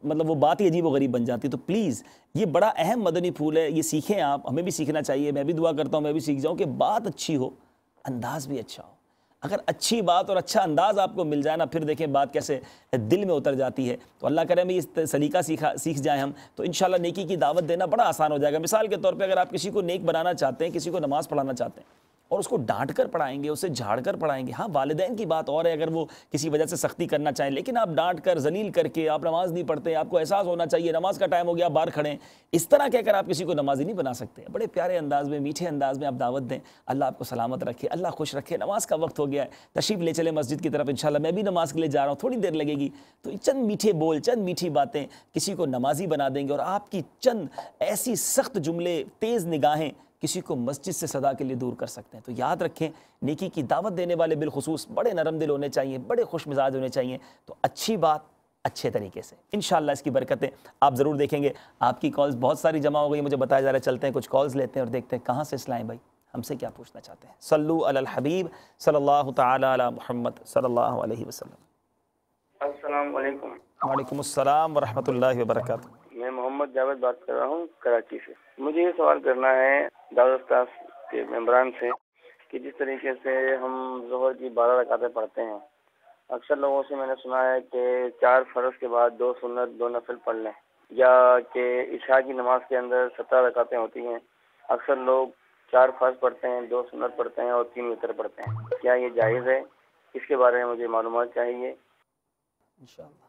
मतलब वो बात ही अजीब व गरीब बन जाती है। तो प्लीज़ ये बड़ा अहम मदनी फूल है, ये सीखें आप, हमें भी सीखना चाहिए। मैं भी दुआ करता हूँ मैं भी सीख जाऊँ कि बात अच्छी हो, अंदाज़ भी अच्छा हो। अगर अच्छी बात और अच्छा अंदाज़ आपको मिल जाए ना, फिर देखें बात कैसे दिल में उतर जाती है। तो अल्लाह करे हमें इस सलीका सीख जाएँ हम, तो इंशाल्लाह नेकी की दावत देना बड़ा आसान हो जाएगा। मिसाल के तौर पे अगर आप किसी को नेक बनाना चाहते हैं, किसी को नमाज़ पढ़ाना चाहते हैं और उसको डांट कर पढ़ाएंगे, उसे झाड़ कर पढ़ाएंगे, हाँ वालिदैन की बात और है अगर वो किसी वजह से सख्ती करना चाहें, लेकिन आप डांट कर जलील करके आप नमाज़ नहीं पढ़ते, आपको एहसास होना चाहिए नमाज का टाइम हो गया, बाहर खड़े, इस तरह कहकर आप किसी को नमाजी नहीं बना सकते। बड़े प्यारे अंदाज में, मीठे अंदाज में आप दावत दें, अल्लाह आपको सलामत रखे, अल्लाह खुश रखे, नमाज का वक्त हो गया है, तशरीफ़ ले चले मस्जिद की तरफ, इंशाल्लाह मैं भी नमाज के लिए जा रहा हूँ, थोड़ी देर लगेगी। तो चंद मीठे बोल, चंद मीठी बातें किसी को नमाजी बना देंगे और आपकी चंद ऐसी सख्त जुमले, तेज़ निगाहें किसी को मस्जिद से सदा के लिए दूर कर सकते हैं। तो याद रखें, नेकी की दावत देने वाले बिलखुसूस बड़े नरम दिल होने चाहिए, बड़े खुश मिजाज होने चाहिए। तो अच्छी बात अच्छे तरीके से, इंशाअल्लाह इसकी बरकतें आप ज़रूर देखेंगे। आपकी कॉल्स बहुत सारी जमा हो गई, मुझे बताया जा रहा है। चलते हैं कुछ कॉल्स लेते हैं और देखते हैं कहाँ से इस्लाम भाई हमसे क्या पूछना चाहते हैं। सल्लु अलल हबीब सल्लल्लाहु तआला अला मुहम्मद सल्लल्लाहु अलैहि वसल्लम। अस्सलाम वालेकुम। वालेकुम अस्सलाम व रहमतुल्लाहि व बरकातहू। मैं मोहम्मद जावेद बात कर रहा हूँ कराची से। मुझे ये सवाल करना है दावत स्टाफ के मेंबरान से कि जिस तरीके से हम ज़ोहर की 12 रकातें पढ़ते हैं, अक्सर लोगों से मैंने सुना है कि 4 फ़र्ज़ के बाद 2 सुन्नत 2 नफिल पढ़ लें, या कि इशा की नमाज के अंदर 17 रकातें होती हैं, अक्सर लोग 4 फ़र्ज़ पढ़ते हैं, 2 सुन्नत पढ़ते हैं और 3 वितर पढ़ते हैं। क्या ये जायज़ है? इसके बारे में मुझे मालूमात चाहिए इंशाअल्लाह।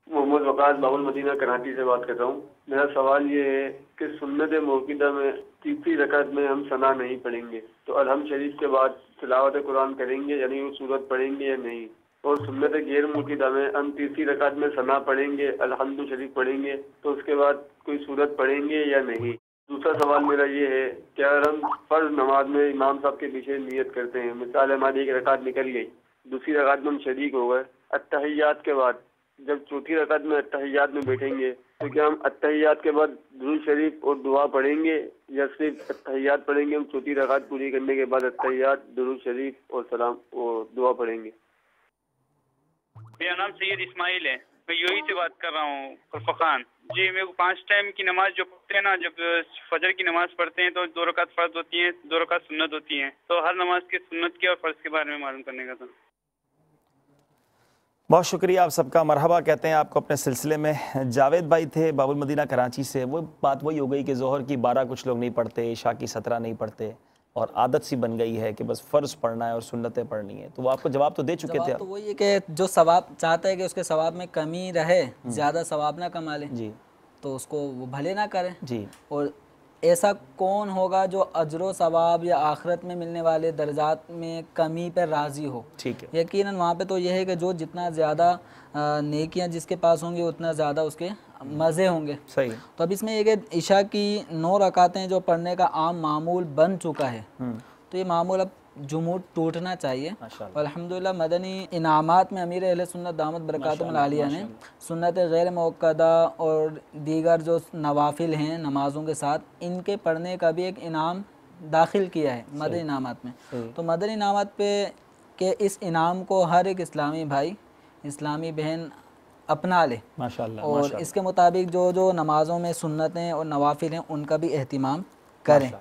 मोहम्मद वकास बाबुल मदीना कराची से बात कर रहा हूँ। मेरा सवाल ये है कि सुन्नत मौक़िदा में तीसरी रकात में हम सना नहीं पढ़ेंगे तो अलहम शरीफ के बाद तिलावत कुरान करेंगे, यानी वो सूरत पढ़ेंगे या नहीं? और सुन्नत गैर मौक़िदा में हम तीसरी रकात में सना पढ़ेंगे, अलहम्दु शरीफ पढ़ेंगे, तो उसके बाद कोई सूरत पढ़ेंगे या नहीं? दूसरा सवाल मेरा ये है कि अगर हम फ़र्ज़ नमाज में इमाम साहब के पीछे नियत करते हैं, मिसाल हमारी एक रकात निकल गई, दूसरी रकात में हम शरीक हो गए, अत्तहियात के बाद जब चौथी रकात में अत्तहियात में बैठेंगे तो क्या हम अत्तहियात के बाद दुरूद शरीफ और दुआ पढ़ेंगे या सिर्फ अत्तहियात पढ़ेंगे? हम चौथी रकात पूरी करने के बाद अत्तहियात, दुरूद शरीफ और सलाम और दुआ पढ़ेंगे। मेरा नाम सैयद इस्माइल है, मैं यूएई से बात कर रहा हूँ, फरफखान जी। मेरे को 5 टाइम की नमाज जो पढ़ते हैं ना, जब फजर की नमाज पढ़ते हैं तो 2 रकात फ़र्ज होती हैं, 2 रकात सुन्नत होती हैं, तो हर नमाज के सुन्नत के और फ़र्ज के बारे में मालूम करने का था। बहुत शुक्रिया आप सबका, मरहबा कहते हैं आपको अपने सिलसिले में। जावेद भाई थे बाबुल मदीना कराची से। वो बात वही हो गई कि ज़ोहर की 12 कुछ लोग नहीं पढ़ते, इशा की 17 नहीं पढ़ते और आदत सी बन गई है कि बस फ़र्ज़ पढ़ना है और सुन्नतें पढ़नी है। तो वो आपको जवाब तो दे चुके थे। तो वही है कि जो सवाब चाहता है कि उसके सवाब में कमी रहे, ज़्यादा सवाब ना कमा ले जी, तो उसको वो भले ना करें जी। और ऐसा कौन होगा जो अजर सवाब या आखिरत में मिलने वाले दर्जात में कमी पर राज़ी हो? ठीक है, यकीनन वहाँ पे तो यह है कि जो जितना ज़्यादा नेकियां जिसके पास होंगी उतना ज़्यादा उसके मज़े होंगे। सही। तो अब इसमें एक इशा की 9 रकातें जो पढ़ने का आम मामूल बन चुका है, तो ये मामूल अब जुमूद टूटना चाहिए। और अल्हम्दुलिल्लाह मदनी इनामात में अमीर अहले सुन्नत दामत बरकातुहुल आलिया ने सुन्नत गैर मुअक्कदा और दीगर जो नवाफिल हैं नमाज़ों के साथ, इनके पढ़ने का भी एक इनाम दाखिल किया है मदनी इनामात में। तो मदनी इनामात पे के इस इनाम को हर एक इस्लामी भाई, इस्लामी बहन अपना ले माशाअल्लाह। और इसके मुताबिक जो जो नमाज़ों में सुन्नतें और नवाफिल हैं उनका भी एहतिमाम करें।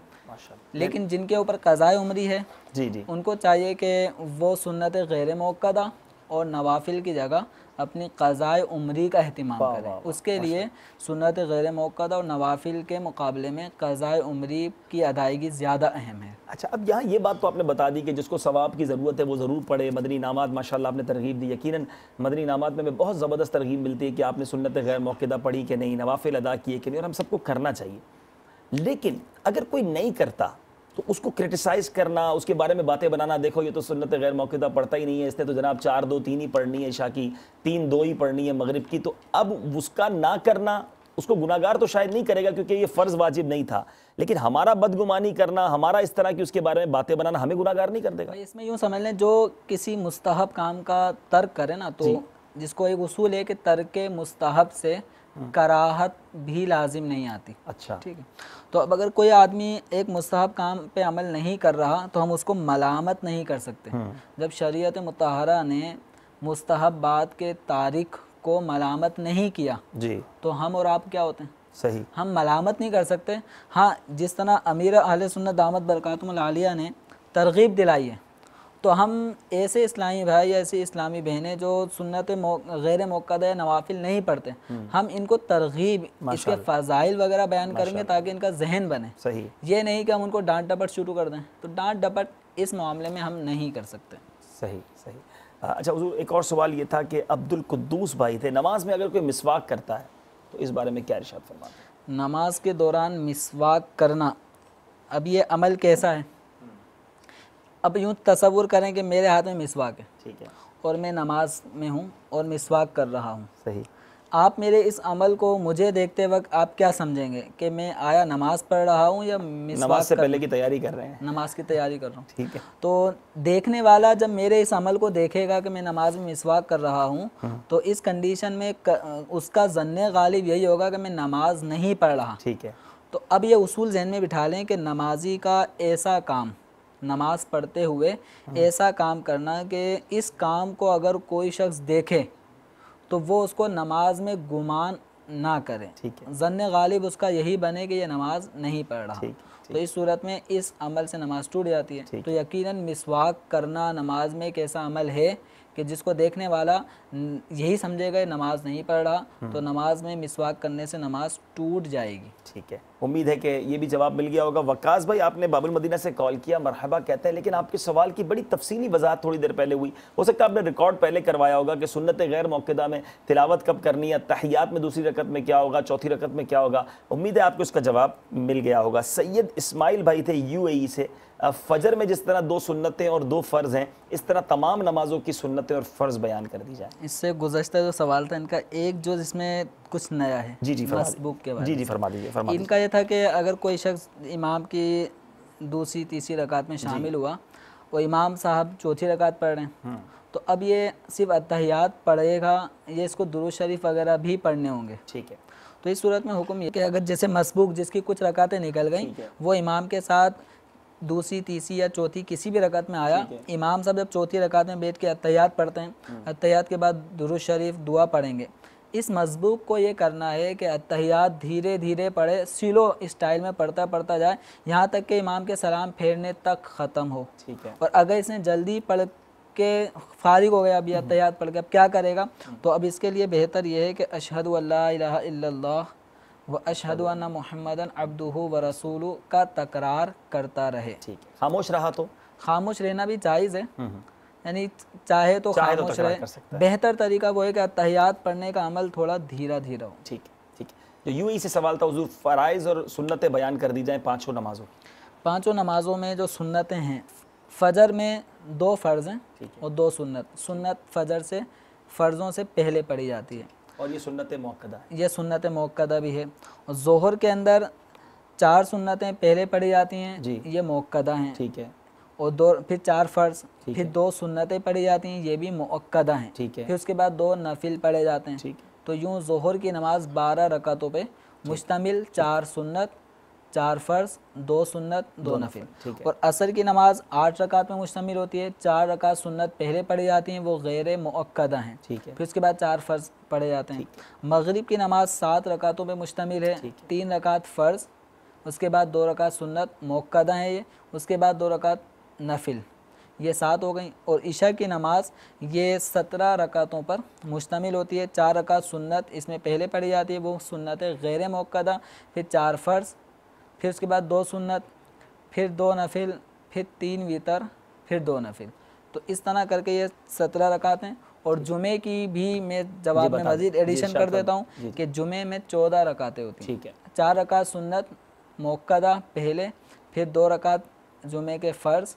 लेकिन जिनके ऊपर क़ज़ाए उम्री है जी जी, उनको चाहिए कि वो सुन्नत गैर मुअक्कदा और नवाफिल की जगह अपनी क़ज़ाए उम्री का एहतिमाम करें। उसके लिए सुन्नत गैर मुअक्कदा और नवाफिल के मुकाबले में क़ज़ाए उम्री की अदायगी ज़्यादा अहम है। अच्छा, अब यहाँ ये बात तो आपने बता दी कि जिसको सवाब की ज़रूरत है वो ज़रूर पढ़े। मदनी इनामात माशाअल्लाह आपने तरगीब दी। यकीनन मदनी इनामात में बहुत ज़बरदस्त तरगीब मिलती है कि आपने सुन्नत गैर मुअक्कदा पढ़ी कि नहीं, नवाफिल अदा किए कि नहीं, और हम सबको करना चाहिए। लेकिन अगर कोई नहीं करता तो उसको क्रिटिसाइज़ करना, उसके बारे में बातें बनाना, देखो ये तो सुन्नत गैर मौक़िदा पढ़ता ही नहीं है, इसने तो जनाब 4 2 3 ही पढ़नी है इशा की, 3 2 ही पढ़नी है मगरिब की। तो अब उसका ना करना उसको गुनाहगार तो शायद नहीं करेगा क्योंकि ये फ़र्ज़ वाजिब नहीं था, लेकिन हमारा बदगुमानी करना, हमारा इस तरह की उसके बारे में बातें बनाना हमें गुनाहगार नहीं कर देगा। इसमें यूँ समझ लें, जो किसी मुस्तहब काम का तर्क करे ना, तो जिसको एक उसूल है कि तर्क मुस्तहब से कराहत भी लाजिम नहीं आती। अच्छा, ठीक है। तो अब अगर कोई आदमी एक मुस्तहब काम पे अमल नहीं कर रहा तो हम उसको मलामत नहीं कर सकते। जब शरीयत मुतहरा ने मुस्तहब बात के तारिक को मलामत नहीं किया जी, तो हम और आप क्या होते हैं? सही, हम मलामत नहीं कर सकते। हाँ, जिस तरह अमीर अहले सुन्नत दामत बरकातुहुल आलिया ने तरगीब दिलाई है, तो हम ऐसे इस्लामी भाई या ऐसी इस्लामी बहनें जो सुन्नत गैर मुक्कदा नवाफिल नहीं पढ़ते, हम इनको तरगीब, इसके फ़ज़ाइल वगैरह बयान करेंगे ताकि इनका जहन बने। सही, ये नहीं कि हम उनको डांट डपट शुरू कर दें, तो डांट डपट इस मामले में हम नहीं कर सकते। सही सही। अच्छा हुजूर, एक और सवाल ये था कि अब्दुल कुद्दूस भाई थे, नमाज में अगर कोई मिसवाक करता है तो इस बारे में क्या इरशाद फरमाते हैं? नमाज के दौरान मिसवाक करना, अब ये अमल कैसा है? अब यूँ तसव्वुर करें कि मेरे हाथ में मिसवाक है, ठीक है, और मैं नमाज में हूँ और मिसवाक कर रहा हूँ। सही। आप मेरे इस अमल को मुझे देखते वक्त आप क्या समझेंगे कि मैं आया नमाज पढ़ रहा हूँ या नमाज से पहले की तैयारी कर रहे हैं? नमाज की तैयारी कर रहा हूँ, ठीक है। तो देखने वाला जब मेरे इस अमल को देखेगा कि मैं नमाज में मिसवाक कर रहा हूँ, तो इस कंडीशन में उसका ज़न्ने गालिब यही होगा कि मैं नमाज नहीं पढ़ रहा। ठीक है। तो अब ये उसूल जहन में बिठा लें कि नमाजी का ऐसा काम, नमाज पढ़ते हुए ऐसा काम करना कि इस काम को अगर कोई शख्स देखे तो वो उसको नमाज में गुमान ना करे, ठीक है, ज़न्ने गालिब उसका यही बने कि ये नमाज नहीं पढ़ रहा। तो इस सूरत में इस अमल से नमाज टूट जाती है। तो यकीनन मिसवाक करना नमाज में एक ऐसा अमल है कि जिसको देखने वाला यही समझेगा नमाज नहीं पढ़ रहा, तो नमाज में मिसवाक करने से नमाज टूट जाएगी। ठीक है, उम्मीद है कि ये भी जवाब मिल गया होगा। वकास भाई, आपने बाबुल मदीना से कॉल किया, मरहबा कहते हैं, लेकिन आपके सवाल की बड़ी तफसीली वजाहत थोड़ी देर पहले हुई। हो सकता है आपने रिकॉर्ड पहले करवाया होगा कि सुन्नत गैर मौक़िदा में तिलावत कब करनी है, तहियात में दूसरी रकत में क्या होगा, चौथी रकत में क्या होगा। उम्मीद है आपको इसका जवाब मिल गया होगा। सैयद इस्माइल भाई थे UAE से, फजर में जिस तरह 2 सुन्नतें और 2 फ़र्ज़ हैं, इस तरह तमाम नमाज़ों की सुन्नतें और फ़र्ज़ बयान कर दी जाए। इससे गुज़श्ता जो सवाल था इनका, एक जो जिसमें कुछ नया है, जी मसबूक के बारे में। जी फरमा दीजिए। इनका ये था कि अगर कोई शख्स इमाम की दूसरी तीसरी रकात में शामिल हुआ और इमाम साहब चौथी रकात पढ़ रहे हैं, तो अब ये सिर्फ अत्तहियात पढ़ेगा, ये इसको दुरूद शरीफ वगैरह भी पढ़ने होंगे। ठीक है। तो इस सूरत में हुक्म ये कि अगर जैसे मसबूक जिसकी कुछ रकातें निकल गई, वो इमाम के साथ दूसरी तीसरी या चौथी किसी भी रकात में आया, इमाम साहब जब चौथी रकात में बैठ के अत्तहियात पढ़ते हैं, अत्तहियात के बाद दुरूद शरीफ दुआ पढ़ेंगे। इस मसबूक को ये करना है कि अत्तहियात धीरे धीरे पढ़े, स्लो स्टाइल में पढ़ता जाए, यहाँ तक कि इमाम के सलाम फेरने तक ख़त्म हो। ठीक है। और अगर इसने जल्दी पढ़ के फारिग हो गया, अभी अत्तहियात पढ़ के, अब क्या करेगा? तो अब इसके लिए बेहतर ये है कि अशहदु अल्ला इलाहा इल्लल्लाह व अशहदु अन्ना मुहम्मदन अब्दुहु व रसूलु का तकरार करता रहे। ठीक है। खामोश रहा तो खामोश रहना भी जायज़ है, यानी चाहे तो खामोश रहे। बेहतर तरीका वो है कि अत्तहियात पढ़ने का अमल थोड़ा धीरा धीरा हो। ठीक है, ठीक है। जो UAE से सवाल था हुजूर, फ़राइज़ और सुन्नतें बयान कर दी जाएँ पाँचों नमाज़ों। पाँचों नमाज़ों में जो सुन्नतें हैं, फ़जर में 2 फ़र्ज़ हैं और 2 सुन्नत। सुन्नत फ़जर से फ़र्ज़ों से पहले पढ़ी जाती है और ये सुन्नत मौक़दा है, ये सुन्नत मौक़दा भी है। और ज़ोहर के अंदर 4 सुन्नतें पहले पढ़ी जाती हैं जी, ये मौक़दा हैं। ठीक है। और फिर 4 फ़र्ज़, फिर 2 सुन्नतें पढ़ी जाती हैं, ये भी मौक़दा हैं। ठीक है। फिर उसके बाद 2 नफिल पढ़े जाते हैं। ठीक है। तो यूँ ज़ोहर की नमाज 12 रकातों पे मुश्तमिल, 4 सुन्नत, 4 फ़र्ज़, 2 सुन्नत, 2 नफिल। और असर की नमाज 8 रकात में मुश्तमिल होती है। 4 रकात सुन्नत पहले पढ़ी जाती हैं, वो गैर मुअक्कदा हैं। ठीक है। फिर उसके बाद 4 फ़र्ज़ पढ़े जाते हैं। मगरिब की नमाज 7 रकातों पे मुश्तमिल है, 3 रकात फ़र्ज़, उसके बाद 2 रकात सुन्नत मुअक्कदा हैं ये, उसके बाद 2 रकात नफिल, ये 7 हो गई। और इशा की नमाज ये 17 रकातों पर मुश्तमिल होती है। 4 रकात सुन्नत इसमें पहले पढ़ी जाती है, वो सुन्नत गैर मुअक्कदा, फिर 4 फ़र्ज़, फिर उसके बाद 2 सुन्नत, फिर 2 नफिल, फिर 3 वितर, फिर 2 नफिल। तो इस तरह करके ये 17 रकात हैं। और जुमे की भी मैं जवाब में मज़ीद एडिशन कर देता हूँ कि जुमे में 14 रकातें होती हैं। ठीक है। 4 रकात सुन्नत मुअक्कदा पहले, फिर 2 रकात जुमे के फ़र्ज़,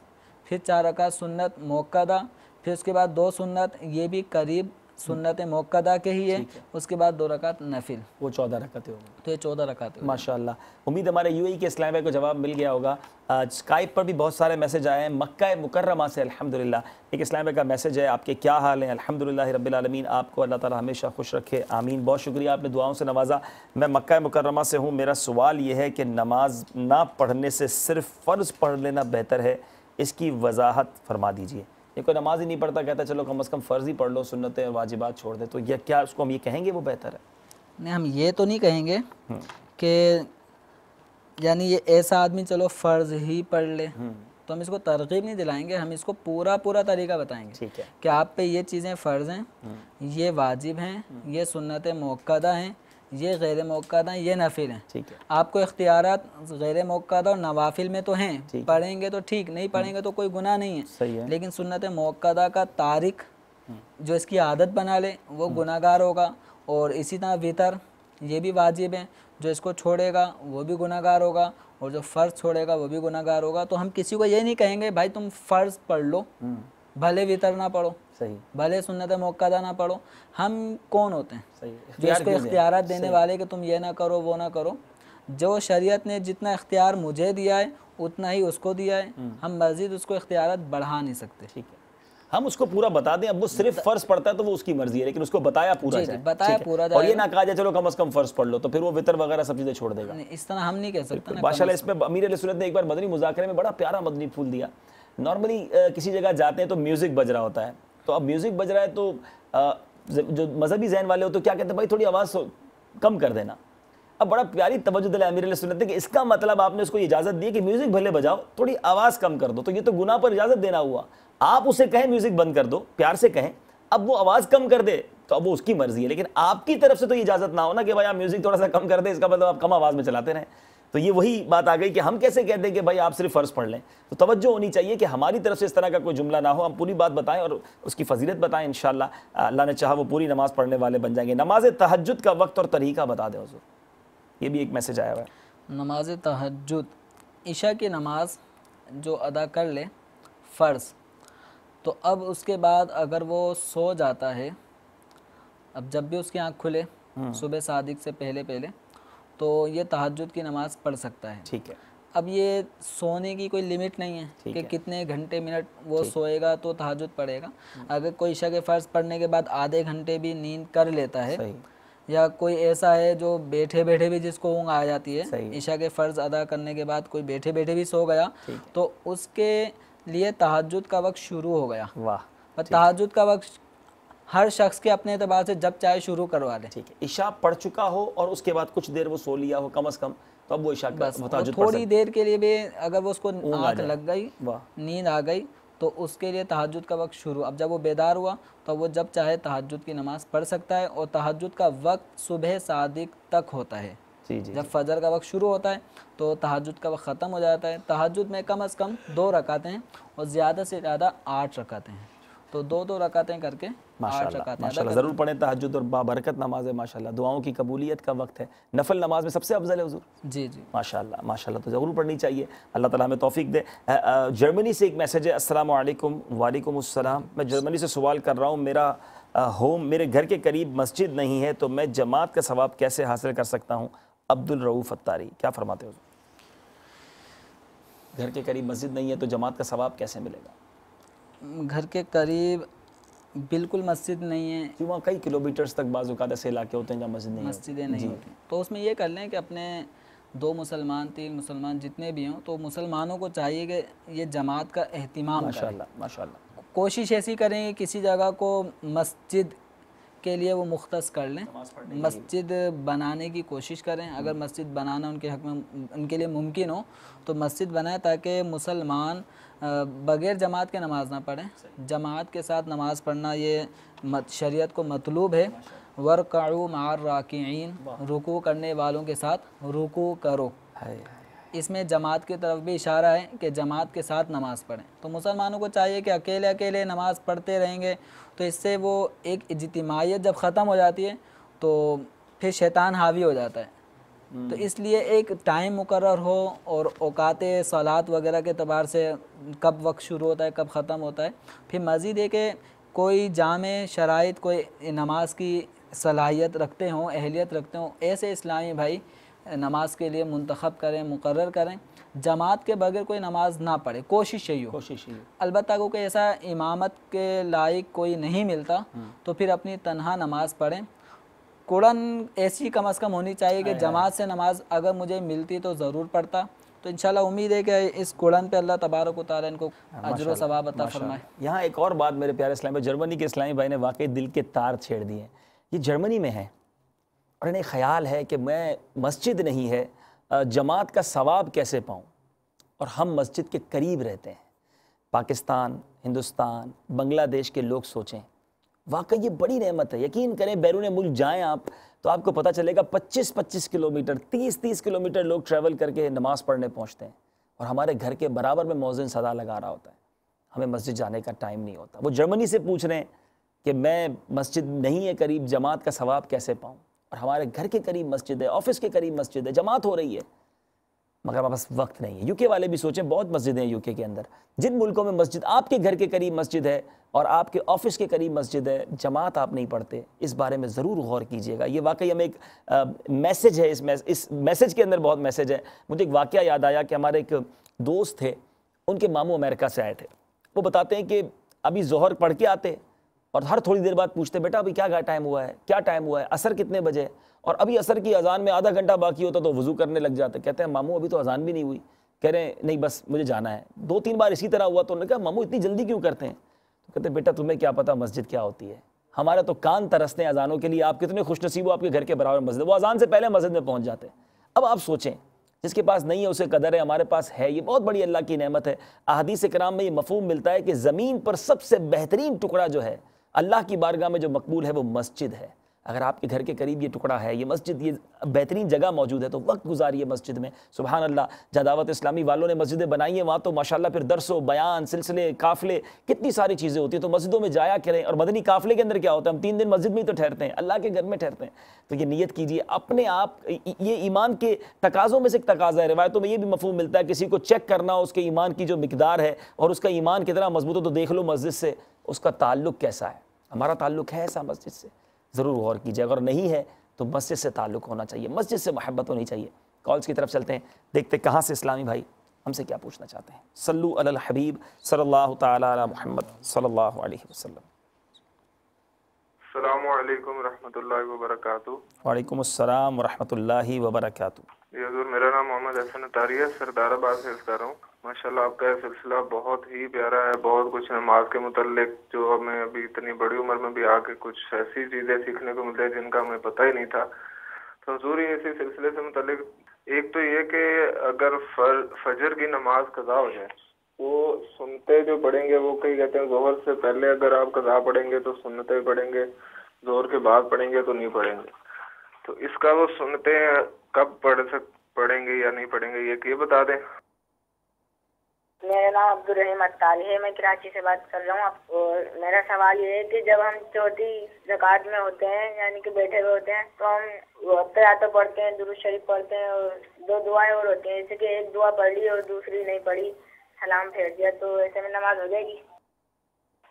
फिर 4 रकात सुन्नत मुअक्कदा, फिर उसके बाद 2 सुन्नत, ये भी करीब सुन्नत मुक्कदा के ही है, उसके बाद 2 रकात नफिल, वो 14 रकातें होंगी। तो ये 14 रकातें होंगी। माशाल्लाह। उम्मीद हमारे यूएई के इस्लाम भाई को जवाब मिल गया होगा। स्काइप पर भी बहुत सारे मैसेज आए हैं मक्का मुकर्रमा से। अल्हम्दुलिल्लाह एक इस्लाम भाई का मैसेज है, आपके क्या हाल हैं? अल्हम्दुलिल्लाह रब्बिल आलमीन, आपको अल्लाह ताला हमेशा खुश रखे, आमीन। बहुत शुक्रिया, आपने दुआओं से नवाजा। मैं मक्का मुकर्रमा से हूँ। मेरा सवाल ये है कि नमाज ना पढ़ने से सिर्फ फ़र्ज़ पढ़ लेना बेहतर है, इसकी वजाहत फरमा दीजिए। ये कोई नमाज ही नहीं पढ़ता, कहता चलो कम से कम फ़र्ज़ ही पढ़ लो, सुन्नतें वाजिबात छोड़ दे, तो यह क्या उसको हम ये कहेंगे वो बेहतर है? नहीं, हम ये तो नहीं कहेंगे कि यानी ये ऐसा आदमी चलो फ़र्ज़ ही पढ़ ले, तो हम इसको तरगीब नहीं दिलाएंगे, हम इसको पूरा तरीका बताएंगे। ठीक है कि आप पे ये चीज़ें फ़र्ज़ हैं, ये वाजिब हैं, ये सुन्नत मुक्कदा हैं, ये गैर मुक्कदा हैं, ये नफिल हैं। ठीक है। आपको इख्तियारात गैर मुक्कदा और नवाफिल में तो हैं, पढ़ेंगे तो ठीक, नहीं पढ़ेंगे तो कोई गुनाह नहीं है। सही है। लेकिन सुन्नत मुक्कदा का तारिक जो इसकी आदत बना ले वो गुनाहगार होगा। और इसी तरह वितर ये भी वाजिब है, जो इसको छोड़ेगा वो भी गुनाहगार होगा, और जो फ़र्ज़ छोड़ेगा वो भी गुनाहगार होगा। तो हम किसी को ये नहीं कहेंगे भाई तुम फ़र्ज़ पढ़ लो, भले वितर ना पढ़ो, सही, भले सुन्नत मुक्कदा ना पढ़ो। हम कौन होते हैं सही, जो इसको इख्तियारात देने वाले कि तुम ये ना करो वो ना करो? जो शरीयत ने जितना इख्तियार मुझे दिया है उतना ही उसको दिया है, हम मज़ीद उसको इख्तियारात बढ़ा नहीं सकते। ठीक है, हम उसको पूरा बता दें। अब वो सिर्फ फ़र्ज़ पढ़ता है तो वो उसकी मर्जी है, लेकिन उसको बताया पूरा जाए, बताया पूरा जाए, और ये ना कहा जाए चलो कम से कम फ़र्ज़ पढ़ लो, तो फिर वो वितर वगैरह सब चीज़ें छोड़ देगा। इस तरह हम नहीं कह सकते ना। माशाल्लाह इसमें अमीर अहले सुन्नत ने एक बार मदनी मुज़ाकरे में बड़ा प्यारा मदनी फूल दिया। नॉर्मली किसी जगह जाते हैं तो म्यूज़िक बज रहा होता है, तो अब म्यूज़िक बज रहा है तो जो मजहबी ज़हन वाले हो तो क्या कहते हैं, भाई थोड़ी आवाज़ कम कर देना। अब बड़ा प्यारी तवज्जो दिला अमीर अहले सुन्नत ने कि इसका मतलब आपने उसको इजाज़त दी कि म्यूज़िक भले बजाओ, थोड़ी आवाज़ कम कर दो, तो ये तो गुनाह पर इजाज़त देना हुआ। आप उसे कहें म्यूज़िक बंद कर दो, प्यार से कहें, अब वो आवाज़ कम कर दे तो अब वो उसकी मर्जी है, लेकिन आपकी तरफ से तो ये इजाज़त ना हो ना कि भाई आप म्यूज़िक थोड़ा सा कम कर दे, इसका मतलब आप कम आवाज़ में चलाते रहें। तो ये वही बात आ गई कि हम कैसे कहते हैं कि भाई आप सिर्फ फ़र्ज़ पढ़ लें। तो तवज्जो होनी चाहिए कि हमारी तरफ से इस तरह का कोई जुमला ना हो, हम पूरी बात बताएं और उसकी फजीलत बताएं। इंशाअल्लाह अल्लाह ने चाहा वो पूरी नमाज़ पढ़ने वाले बन जाएंगे। नमाज तहज्जुद का वक्त और तरीका बता दें हुज़ूर, ये भी एक मैसेज आया हुआ है। नमाज तहज्जुद इशा की नमाज जो अदा कर ले फ़र्ज़, तो अब उसके बाद अगर वो सो जाता है, अब जब भी उसकी आँख खुले सुबह सादिक से पहले तो ये तहज्जुद की नमाज़ पढ़ सकता है। ठीक है। अब ये सोने की कोई लिमिट नहीं है कि कितने घंटे मिनट वो सोएगा तो तहज्जुद पढ़ेगा। अगर कोई इशा के फ़र्ज़ पढ़ने के बाद आधे घंटे भी नींद कर लेता है, या कोई ऐसा है जो बैठे बैठे भी जिसको ऊँग आ जाती है, इशा के फ़र्ज़ अदा करने के बाद कोई बैठे बैठे भी सो गया, तो उसके लिए तहज्जुद का वक्त शुरू हो गया। वाह। और तहज्जुद का वक्त हर शख्स के अपने एतबार से जब चाहे शुरू करवा ले। ठीक है। इशा पढ़ चुका हो और उसके बाद कुछ देर वो सो लिया हो कम से कम, तो अब वो इशा बस थोड़ी देर के लिए भी अगर वो उसको आँख लग गई, नींद आ गई, तो उसके लिए तहज्जुद का वक्त शुरू। अब जब वो बेदार हुआ तो वो जब चाहे तहज्जुद की नमाज़ पढ़ सकता है। और तहज्जुद का वक्त सुबह सादिक तक होता है। जब फजर का वक्त शुरू होता है तो तहज्जुद का वक्त ख़त्म हो जाता है। तहज्जुद में कम से कम 2 रकातें हैं और ज़्यादा से ज़्यादा 8 रकातें हैं, तो 2-2 रकातें करके 8 रकातें माशाल्लाह ज़रूर पढ़ें। तहज्जुद और बाबरकत नमाज है माशाल्लाह, दुआओं की कबूलियत का वक्त है, नफल नमाज में सबसे अफजल है हुज़ूर। जी जी माशाल्लाह माशाल्लाह, तो ज़रूर पढ़नी चाहिए। अल्लाह ताला हमें तौफीक दे। जर्मनी से एक मैसेज है, अस्सलामु अलैकुम। वालेकुम अस्सलाम। मैं जर्मनी से सवाल कर रहा हूँ, मेरे घर के करीब मस्जिद नहीं है, तो मैं जमात का सवाब कैसे हासिल कर सकता हूँ? अब्दुल रऊफ़ अत्तारी, क्या फरमाते हो? घर के करीब मस्जिद नहीं है तो जमात का सवाब कैसे मिलेगा? घर के करीब बिल्कुल मस्जिद नहीं है, क्यों? वहाँ कई किलोमीटर्स तक बाज़ औक़ात ऐसे इलाके होते हैं जहाँ मस्जिदें नहीं होती, तो उसमें ये कर लें कि अपने 2 मुसलमान 3 मुसलमान जितने भी हों, तो मुसलमानों को चाहिए कि ये जमात का एहतिमाम माशाल्लाह माशाल्लाह, कोशिश ऐसी करें कि किसी जगह को मस्जिद के लिए वो मुख्तस कर लें, मस्जिद बनाने की कोशिश करें। अगर मस्जिद बनाना उनके हक़ में उनके लिए मुमकिन हो तो मस्जिद बनाएं, ताकि मुसलमान बग़ैर जमात के नमाज़ ना पढ़ें। जमात के साथ नमाज़ पढ़ना ये शरीयत को मतलूब है। वरकऊ मार राकिईन, रुकू करने वालों के साथ रुकू करो। इसमें जमात की तरफ भी इशारा है कि जमात के साथ नमाज़ पढ़ें। तो मुसलमानों को चाहिए कि अकेले अकेले नमाज़ पढ़ते रहेंगे तो इससे वो एक इज्तिमाइयत जब ख़त्म हो जाती है तो फिर शैतान हावी हो जाता है। तो इसलिए एक टाइम मुकर्रर हो और औकात सलात वगैरह के एतबार से कब वक्त शुरू होता है कब ख़त्म होता है। फिर मज़ीद है कि कोई जामे शराइत, कोई नमाज की सलाहियत रखते हों, अहलियत रखते हों, ऐसे इस्लामी भाई नमाज के लिए मुंतखब करें, मुकर्रर करें। जमात के बगैर कोई नमाज ना पढ़े, कोशिश यही हो। अलबत्ता को कोई ऐसा इमामत के लायक कोई नहीं मिलता तो फिर अपनी तन्हा नमाज पढ़ें। कुरान ऐसी कम अज़ कम होनी चाहिए कि जमात से नमाज अगर मुझे मिलती तो ज़रूर पढ़ता। तो इंशाल्लाह उम्मीद है कि इस कुरान पे अल्लाह तबारक व तआला इनको अजर व सवाब अता फरमाए। यहाँ एक और बात मेरे प्यारे इस्लामी, जर्मनी के इस्लामी भाई ने वाकई दिल के तार छेड़ दिए। ये जर्मनी में है और इन्हें ख्याल है कि मैं मस्जिद नहीं है, जमात का सवाब कैसे पाऊँ, और हम मस्जिद के करीब रहते हैं। पाकिस्तान, हिंदुस्तान, बांग्लादेश के लोग सोचें, वाकई ये बड़ी नेमत है। यकीन करें, बैरून मुल्क जाएं आप तो आपको पता चलेगा 25-25 किलोमीटर, 30-30 किलोमीटर लोग ट्रैवल करके नमाज़ पढ़ने पहुंचते हैं, और हमारे घर के बराबर में मौज़िन सदा लगा रहा होता है। हमें मस्जिद जाने का टाइम नहीं होता। वो जर्मनी से पूछ रहे हैं कि मैं मस्जिद नहीं है करीब, जमात का सवाब कैसे पाऊँ, और हमारे घर के करीब मस्जिद है, ऑफिस के करीब मस्जिद है, जमात हो रही है, मगर हमारे पास वक्त नहीं है। यूके वाले भी सोचें, बहुत मस्जिदें हैं यूके के अंदर। जिन मुल्कों में मस्जिद, आपके घर के करीब मस्जिद है और आपके ऑफिस के करीब मस्जिद है, जमात आप नहीं पढ़ते, इस बारे में ज़रूर गौर कीजिएगा। ये वाकई हमें एक मैसेज है, इस मैसेज के अंदर बहुत मैसेज है। मुझे एक वाक़या याद आया कि हमारे एक दोस्त थे, उनके मामू अमेरिका से आए थे। वो बताते हैं कि अभी ज़ोहर पढ़ के आते और हर थोड़ी देर बाद पूछते, बेटा अभी क्या टाइम हुआ है, क्या टाइम हुआ है, असर कितने बजे, और अभी असर की अजान में आधा घंटा बाकी होता तो वज़ू करने लग जाते। कहते हैं मामू अभी तो अजान भी नहीं हुई। कह रहे हैं नहीं बस मुझे जाना है। 2-3 बार इसी तरह हुआ तो उन्होंने कहा मामू इतनी जल्दी क्यों करते हैं? तो कहते बेटा तुम्हें क्या पता मस्जिद क्या होती है, हमारे तो कान तरसते हैं अजानों के लिए। आप कितने खुशनसीब हो, आपके घर के बराबर मस्जिद, वो अजान से पहले मस्जिद में पहुँच जाते हैं। अब आप सोचें, जिसके पास नहीं है उसे कदर है, हमारे पास है, ये बहुत बड़ी अल्लाह की नेमत है। अहादीस किराम में ये मफ़हूम मिलता है कि ज़मीन पर सबसे बेहतरीन टुकड़ा जो है अल्लाह की बारगाह में जो मकबूल है वो मस्जिद है। अगर आपके घर के करीब ये टुकड़ा है, ये मस्जिद, ये बेहतरीन जगह मौजूद है, तो वक्त गुजारिए मस्जिद में। सुभान अल्लाह, जहाँ दावत इस्लामी वालों ने मस्जिदें बनाई हैं वहाँ तो माशाल्लाह फिर दर्स व बयान, सिलसिले, काफ़िले, कितनी सारी चीज़ें होती हैं। तो मस्जिदों में जाया करें। और मदनी काफ़िले के अंदर क्या होता है, हम 3 दिन मस्जिद में ही तो ठहरते हैं, अल्लाह के घर में ठहरते हैं। तो ये नीयत कीजिए अपने आप। ये ईमान के तकाज़ों में से एक तकाज़ा है। रिवायतों में ये भी मफ़हूम मिलता है, किसी को चेक करना हो उसके ईमान की जो मिकदार है और उसका ईमान कितना मजबूत हो, तो देख लो मस्जिद से उसका ताल्लुक़ कैसा है। हमारा ताल्लुक़ है ऐसा मस्जिद से, ज़रूर गौर कीजिए। अगर नहीं है तो मस्जिद से ताल्लुक़ होना चाहिए, मस्जिद से मोहब्बत होनी चाहिए। कॉल्स की तरफ चलते हैं, देखते कहाँ से इस्लामी भाई हमसे क्या पूछना चाहते हैं। सल्लु अलल हबीब सल्लल्लाहु तआला अला मुहम्मद सल्लल्लाहु अलैहि वसल्लम। अस्सलामु अलैकुम रहमतुल्लाहि व बरकातुहू। वालेकुम अस्सलाम व रहमतुल्लाहि व बरकातुहू। जी हज़ूर, मेरा नाम मोहम्मद हसन अतारी है, सरदाराबाद से अर्ज़ कर रहा हूँ। माशाल्लाह आपका यह सिलसिला बहुत ही प्यारा है। बहुत कुछ नमाज के मुतल्लिक जो हमें अभी इतनी बड़ी उम्र में भी आके कुछ ऐसी चीज़ें सीखने को मिलती है जिनका हमें पता ही नहीं था। तो हज़ूर इसी सिलसिले से मुतल्लिक एक तो ये कि अगर फजर की नमाज कज़ा हो जाए, वो सुनते जो पढ़ेंगे, वो कई कहते हैं ज़ोहर से पहले अगर आप कज़ा पढ़ेंगे तो सुन्नते पढ़ेंगे, ज़ोहर के बाद पढ़ेंगे तो नहीं पढ़ेंगे। तो इसका वो सुनते कब पढ़ेंगे या नहीं पढ़ेंगे, ये बता दें। मेरा नाम अब्दुल रहीम अत्तारी है, मैं कराची से बात कर रहा हूँ। और मेरा सवाल ये है कि जब हम चौथी ज़कात में होते हैं, यानी कि बैठे हुए होते हैं, तो हम अत्तहियात पढ़ते हैं, दुरूद शरीफ पढ़ते हैं, और 2 दुआएं और होती हैं, जैसे कि एक दुआ पढ़ ली और दूसरी नहीं पढ़ी, सलाम फेर दिया, तो ऐसे में नमाज हो जाएगी?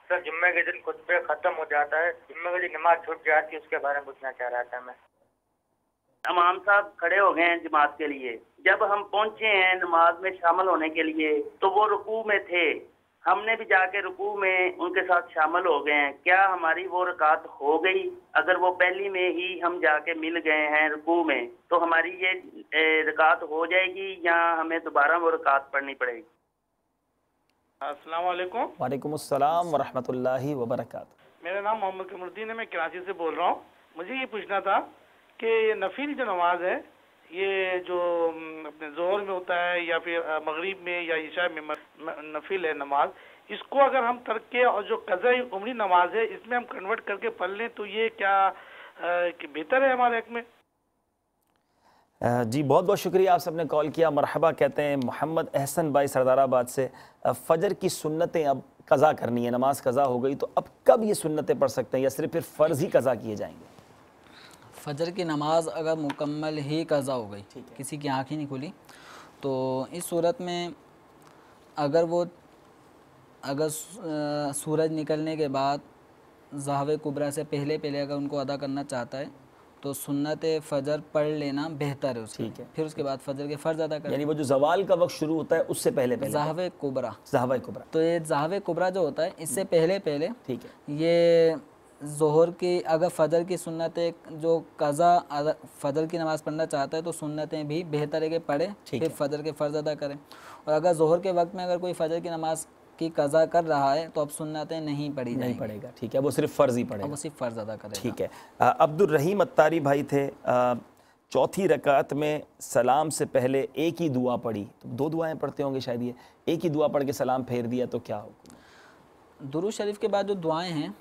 सर जुम्मे के दिन खुतबा खत्म हो जाता है, जुम्मे के दिन नमाज छूट जाती है, उसके बारे में पूछना चाह रहा था मैं। इमाम साहब खड़े हो गए हैं जमात के लिए, जब हम पहुंचे हैं नमाज में शामिल होने के लिए तो वो रुकू में थे, हमने भी जाके रुकू में उनके साथ शामिल हो गए हैं, क्या हमारी वो रकात हो गई? अगर वो पहली में ही हम जाके मिल गए हैं रुकू में तो हमारी ये रकात हो जाएगी या हमें दोबारा वो रकात पढ़नी पड़ेगी? अस्सलाम वालेकुम। वालेकुम अस्सलाम व रहमतुल्लाहि व बरकातुहू। मेरा नाम मोहम्मद कमरुद्दीन है, मैं कराची से बोल रहा हूँ। मुझे ये पूछना था कि ये नफिल जो नमाज है, ये जो अपने जोहर में होता है या फिर मगरिब में या इशा में नफिल है नमाज, इसको अगर हम तर्क के और जो कज़ा उम्री नमाज है इसमें हम कन्वर्ट करके पढ़ लें तो ये क्या बेहतर है हमारे हक में? जी बहुत बहुत शुक्रिया, आप सबने कॉल किया। मरहबा कहते हैं मोहम्मद अहसन भाई सरदाराबाद से। फ़जर की सुन्नतें अब कज़ा करनी है, नमाज कज़ा हो गई तो अब कब ये सुन्नतें पढ़ सकते हैं या सिर्फ फिर फ़र्ज़ ही कज़ा किए जाएंगे? फ़जर की नमाज अगर मुकम्मल ही कज़ा हो गई, किसी की आँख ही नहीं खुली, तो इस सूरत में अगर सूरज निकलने के बाद ज़हवे कुबरा से पहले पहले अगर उनको अदा करना चाहता है तो सुन्नत फ़जर पढ़ लेना बेहतर है उसके, ठीक है। फिर उसके बाद फ़जर के फ़र्ज़ अदा करें। यानी वो जो ज़वाल का वक्त शुरू होता है उससे पहले पहले ज़हवे कुबरा, ज़हवे कुबरा, तो ये ज़हवे कुबरा जो होता है इससे पहले पहले, ठीक है, ये ज़ोहर की अगर फ़जर की सुन्नतें जो कज़ा फ़जर की नमाज़ पढ़ना चाहता है तो सुन्नतें भी बेहतर है कि पढ़े, फिर फ़जर के फ़र्ज़ अदा करें। और अगर ज़ोहर के वक्त में अगर कोई फ़जर की नमाज़ की कज़ा कर रहा है तो अब सुन्नतें नहीं पढ़ी नहीं पड़ेगा, ठीक है, वो सिर्फ फ़र्ज़ ही पढ़ेगा, वो सिर्फ फ़र्ज़ अदा करेगा। ठीक है। अब्दुल रहीम अत्तारी भाई थे, चौथी रकात में सलाम से पहले एक ही दुआ पढ़ी, तो 2 दुआएं पढ़ते होंगे शायद, ये एक ही दुआ पढ़ के सलाम फेर दिया तो क्या होगा? दुरूद शरीफ के बाद जो दुआएं हैं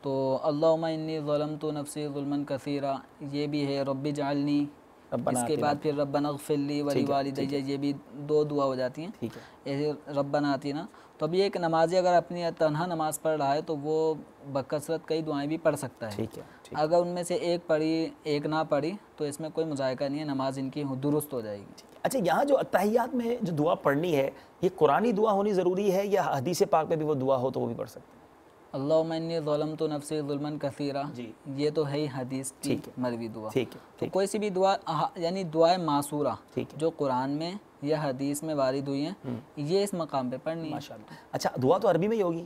तो अल्लाहुम्मा इन्नी ज़लमतु नफ्सी ज़ुल्मन कसीरा, ये भी है, रब्बी जालनी, इसके बाद फिर रब्बना अग़फ़िरली वली वालिदैया, ये भी 2 दुआ हो जाती हैं, ठीक है। ऐसे रब्बना आतीना। तो अभी एक नमाज़ी अगर अपनी तन्हा नमाज़ पढ़ रहा है तो वो बकसरत कई दुआएं भी पढ़ सकता है, ठीक है। अगर उनमें से एक पढ़ी एक ना पढ़ी तो इसमें कोई मुज़ायका नहीं है, नमाज इनकी दुरुस्त हो जाएगी। अच्छा, यहाँ जो अत्तहियात में जो दुआ पढ़नी है ये कुरानी दुआ होनी ज़रूरी है या हदीस पाक में भी वो दुआ हो तो वो भी पढ़ सकते हैं? अल्लाहुम्मा इन्नी ज़लमतु नफ्सी ज़ुल्मन कसीरा, ये तो है ही हदीस की मरवी दुआ, ठीक है। तो कोई सी भी दुआ यानी दुआए मासूरा जो कुरान में या हदीस में वारिद हुई हैं ये इस मकाम पे पढ़नी है। माशाअल्लाह। अच्छा, दुआ तो अरबी में ही होगी,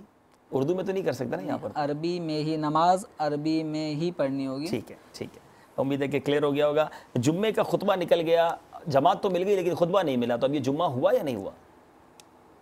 उर्दू में तो नहीं कर सकता ना यहाँ पर? अरबी में ही, नमाज अरबी में ही पढ़नी होगी। ठीक है, ठीक है, उम्मीद है कि क्लियर हो गया होगा। जुम्मे का खुतबा निकल गया, जमात तो मिल गई लेकिन खुतबा नहीं मिला, तो अब ये जुम्मा हुआ या नहीं हुआ?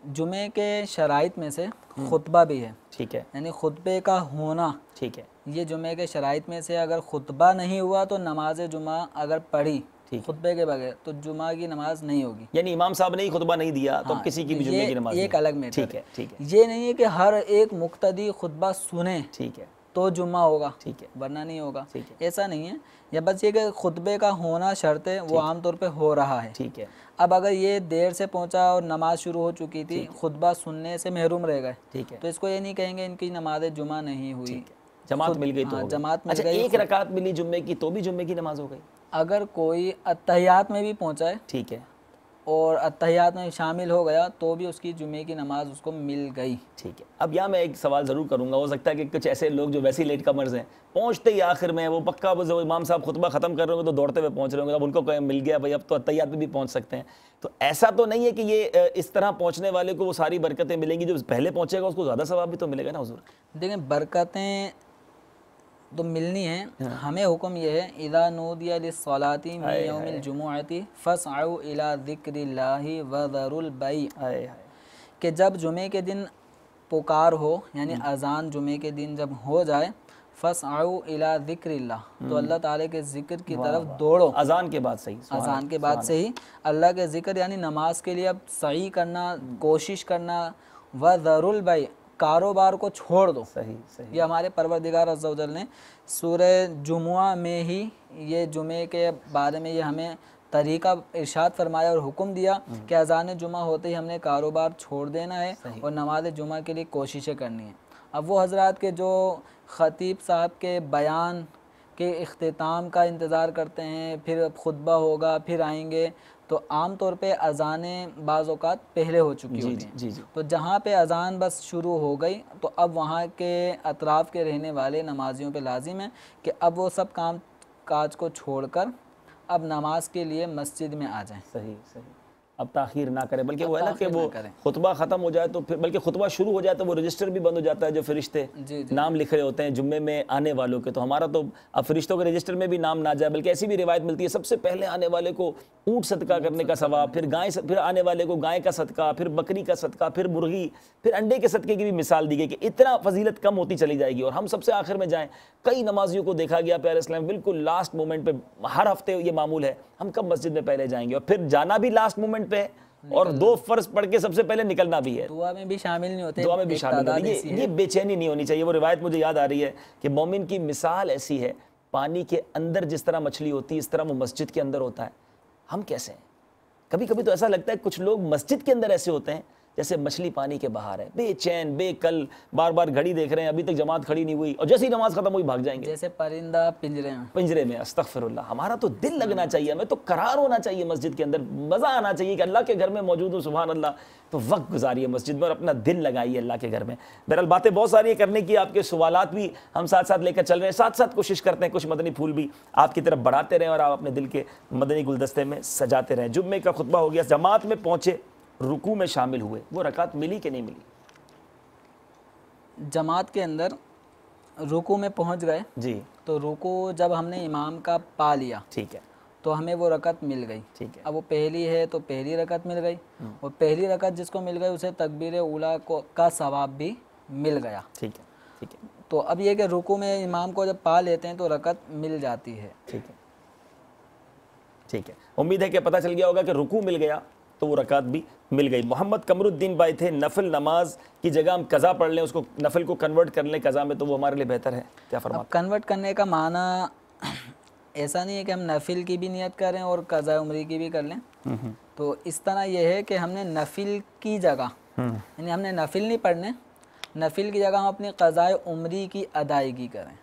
जुमे के शराइत में से खुतबा भी है, ठीक है, यानी खुतबे का होना, ठीक है, ये जुमे के शराइत में से अगर खुतबा नहीं हुआ तो नमाज जुमा अगर पढ़ी खुतबे के बगैर तो जुमा की नमाज नहीं होगी। यानी इमाम साहब ने ही खुतबा नहीं दिया तो किसी की भी जुम्मे की नमाज एक अलग मैटर ठीक है, ठीक है। ये नहीं है कि हर एक मुक्तदी खुतबा सुने, ठीक है, तो जुम्मा होगा, ठीक है, वरना नहीं होगा, ठीक है। ऐसा नहीं है, या बस ये कि खुतबे का होना शर्त है, वो आम तौर पे हो रहा है, ठीक है। अब अगर ये देर से पहुंचा और नमाज शुरू हो चुकी थी, खुतबा सुनने से महरूम रह गए, ठीक है, तो इसको ये नहीं कहेंगे इनकी नमाज जुमा नहीं हुई, जमात मिल गई तो जमात मिल गई। गई, एक रकात मिली जुम्मे की तो भी जुम्मे की नमाज हो गई। अगर कोई अत्तहियात में भी पहुंचा है, ठीक है, और अत्तहियात में शामिल हो गया तो भी उसकी जुमे की नमाज उसको मिल गई, ठीक है। अब यहाँ मैं एक सवाल ज़रूर करूँगा, हो सकता है कि कुछ ऐसे लोग जो वैसे ही लेट कमर्स हैं, पहुँचते ही आखिर में वो पक्का वो इमाम साहब खुतबा ख़त्म कर रहे होंगे तो दौड़ते हुए पहुँच रहे होंगे, अब उनको कहीं मिल गया भाई अब तो अत्तहियात में भी पहुँच सकते हैं, तो ऐसा तो नहीं है कि ये इस तरह पहुँचने वाले को वो सारी बरकतें मिलेंगी, जो पहले पहुँचेगा उसको ज़्यादा सवाब भी तो मिलेगा ना हुज़ूर? देखिए बरकतें तो मिलनी है, हमें हुक्म यह है इज़ा नूदिया लिस्सलाती मिन यौमिल जुमुअती फसअउ इला ज़िक्रिल्लाहि व ज़रुल बै', कि जब जुमे के दिन पुकार हो यानी अज़ान जुमे के दिन जब हो जाए, फसअउ इला ज़िक्रिल्लाह, तो अल्लाह ताला के ज़िक्र की तरफ दौड़ो। अज़ान के बाद सही, अज़ान के बाद से ही अल्लाह के ज़िक्र यानी नमाज के लिए अब सही करना, कोशिश करना, व ज़रुल बै', कारोबार को छोड़ दो। सही, सही। ये हमारे परवरदिगार अज़्ज़ा व जल ने सूरह जुमुआ में ही ये जुमे के बारे में ये हमें तरीका इरशाद फरमाया और हुक्म दिया कि अज़ान जुमा होते ही हमने कारोबार छोड़ देना है और नमाज जुमा के लिए कोशिशें करनी है। अब वो हज़रात के जो ख़तीब साहब के बयान के इख्तिताम का इंतज़ार करते हैं, फिर खुतबा होगा, फिर आएंगे, तो आम तौर पे अज़ानें बाज़ औक़ात पहले हो चुकी होती हैं। जी, जी। तो जहाँ पे अज़ान बस शुरू हो गई तो अब वहाँ के अतराफ़ के रहने वाले नमाजियों पे लाजिम है कि अब वो सब काम काज को छोड़कर अब नमाज के लिए मस्जिद में आ जाएं। सही, सही। अब ताख़ीर ना करें, बल्कि वो है ना कि वो खुतबा ख़त्म हो जाए तो फिर, बल्कि खुतबा शुरू हो जाए तो वो रजिस्टर भी बंद हो जाता है, जो फरिश्ते नाम लिख रहे होते हैं जुम्मे में आने वालों के, तो हमारा तो अब फरिश्तों के रजिस्टर में भी नाम ना जाए, बल्कि ऐसी भी रिवायत मिलती है सबसे पहले आने वाले को ऊँट सदका करने का सवाब, फिर गाय, फिर आने वाले को गाय का सदका, फिर बकरी का सदका, फिर मुर्गी, फिर अंडे के सदक़े की भी मिसाल दी गई कि इतना फजीलत कम होती चली जाएगी और हम सबसे आखिर में जाएँ। कई नमाजियों को देखा गया प्यारे इस्लाम बिल्कुल लास्ट मोमेंट पे, हर हफ्ते ये मामूल है, हम कब मस्जिद में पहले जाएंगे, और फिर जाना भी लास्ट मोमेंट पे है और 2 फ़र्ज़ पढ़ के सबसे पहले निकलना भी है, दुआ में भी शामिल नहीं होते, दुआ में भी शामिल होते। ये बेचैनी नहीं होनी चाहिए। वो रिवायत मुझे याद आ रही है कि मोमिन की मिसाल ऐसी है, पानी के अंदर जिस तरह मछली होती है इस तरह वो मस्जिद के अंदर होता है। हम कैसे हैं? कभी कभी तो ऐसा लगता है कुछ लोग मस्जिद के अंदर ऐसे होते हैं जैसे मछली पानी के बाहर है, बेचैन बेकल, बार बार घड़ी देख रहे हैं, अभी तक जमात खड़ी नहीं हुई, और जैसे ही नमाज खत्म हुई भाग जाएंगे। जैसे परिंदा पिंजरे में। अस्तगफिरुल्लाह। हमारा तो दिल लगना चाहिए, हमें तो करार होना चाहिए मस्जिद के अंदर, मज़ा आना चाहिए कि अल्लाह के घर में मौजूद हूँ, सुभान अल्लाह। तो वक्त गुजारिए मस्जिद में और अपना दिल लगाइए अल्लाह के घर में। बहरहाल बातें बहुत सारी करने की, आपके सवालात भी हम साथ साथ लेकर चल रहे हैं, साथ साथ कोशिश करते हैं कुछ मदनी फूल भी आपकी तरफ बढ़ाते रहें और आप अपने दिल के मदनी गुलदस्ते में सजाते रहें। जुम्मे का खुतबा हो गया, जमात में पहुंचे, रुकू में शामिल हुए, वो रकात मिली कि नहीं मिली? जमात के अंदर रुकू में पहुंच गए जी, तो रुकू जब हमने इमाम का पा लिया, ठीक है, तो हमें वो रकत मिल गई। ठीक है। अब वो पहली है तो पहली रकत मिल गई, और पहली रकत जिसको मिल गई उसे तकबीर उला का सवाब भी मिल गया। ठीक है, ठीक है। तो अब ये कि रुकू में इमाम को जब पा लेते हैं तो रकत मिल जाती है। ठीक है, ठीक है। उम्मीद है कि पता चल गया होगा कि रुकू मिल गया तो वो रकात भी मिल गई। मोहम्मद कमरुद्दीन भाई थे, नफिल नमाज की जगह हम कज़ा पढ़ लें, उसको नफिल को कन्वर्ट कर लें कज़ा में, तो वो हमारे लिए बेहतर है, क्या फरमाते? कन्वर्ट करने का माना ऐसा नहीं है कि हम नफिल की भी नियत करें और कज़ा उम्री की भी कर लें। तो इस तरह यह है कि हमने नफिल की जगह, यानी हमने नफिल नहीं पढ़ने, नफिल की जगह हम अपनी कज़ाए उम्री की अदायगी करें,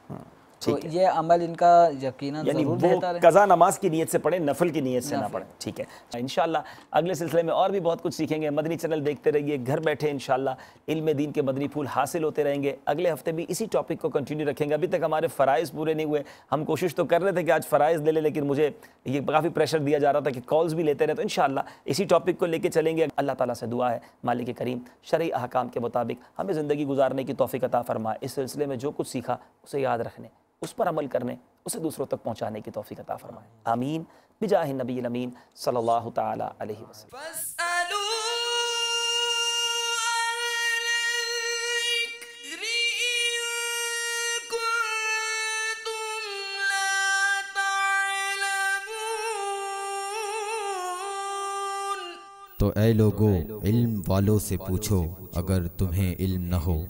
तो ये अमल इनका यकीनन ज़रूर बेहतर है। कज़ा नमाज की नीयत से पढ़े, नफल की नीयत से ना पढ़े। ठीक है, इंशाल्लाह अगले सिलसिले में और भी बहुत कुछ सीखेंगे। मदनी चैनल देखते रहिए, घर बैठे इंशाल्लाह इल्म दीन के मदनी फूल हासिल होते रहेंगे। अगले हफ्ते भी इसी टॉपिक को कंटिन्यू रखेंगे। अभी तक हमारे फ़राइज़ पूरे नहीं हुए, हम कोशिश तो कर रहे थे कि आज फ़राइज़ ले लें, लेकिन मुझे ये काफ़ी प्रेशर दिया जा रहा था कि कॉल्स भी लेते रहे। तो इंशाल्लाह इसी टॉपिक को लेकर चलेंगे। अल्लाह ताला से दुआ है मालिक करीम शरई अहकाम के मुताबिक हमें ज़िंदगी गुजारने की तौफीक अता फरमाए। इस सिलसिले में जो कुछ सीखा उसे याद रखने, उस पर अमल करने, उसे दूसरों तक पहुंचाने की तौफीक अता फरमाए। आमीन बिजाहि नबील अमीन सल्लल्लाहु ताला अलैहि वसल्लम। तो ऐ लोगो, इल्म वालों से पूछो अगर तुम्हें इल्म न हो।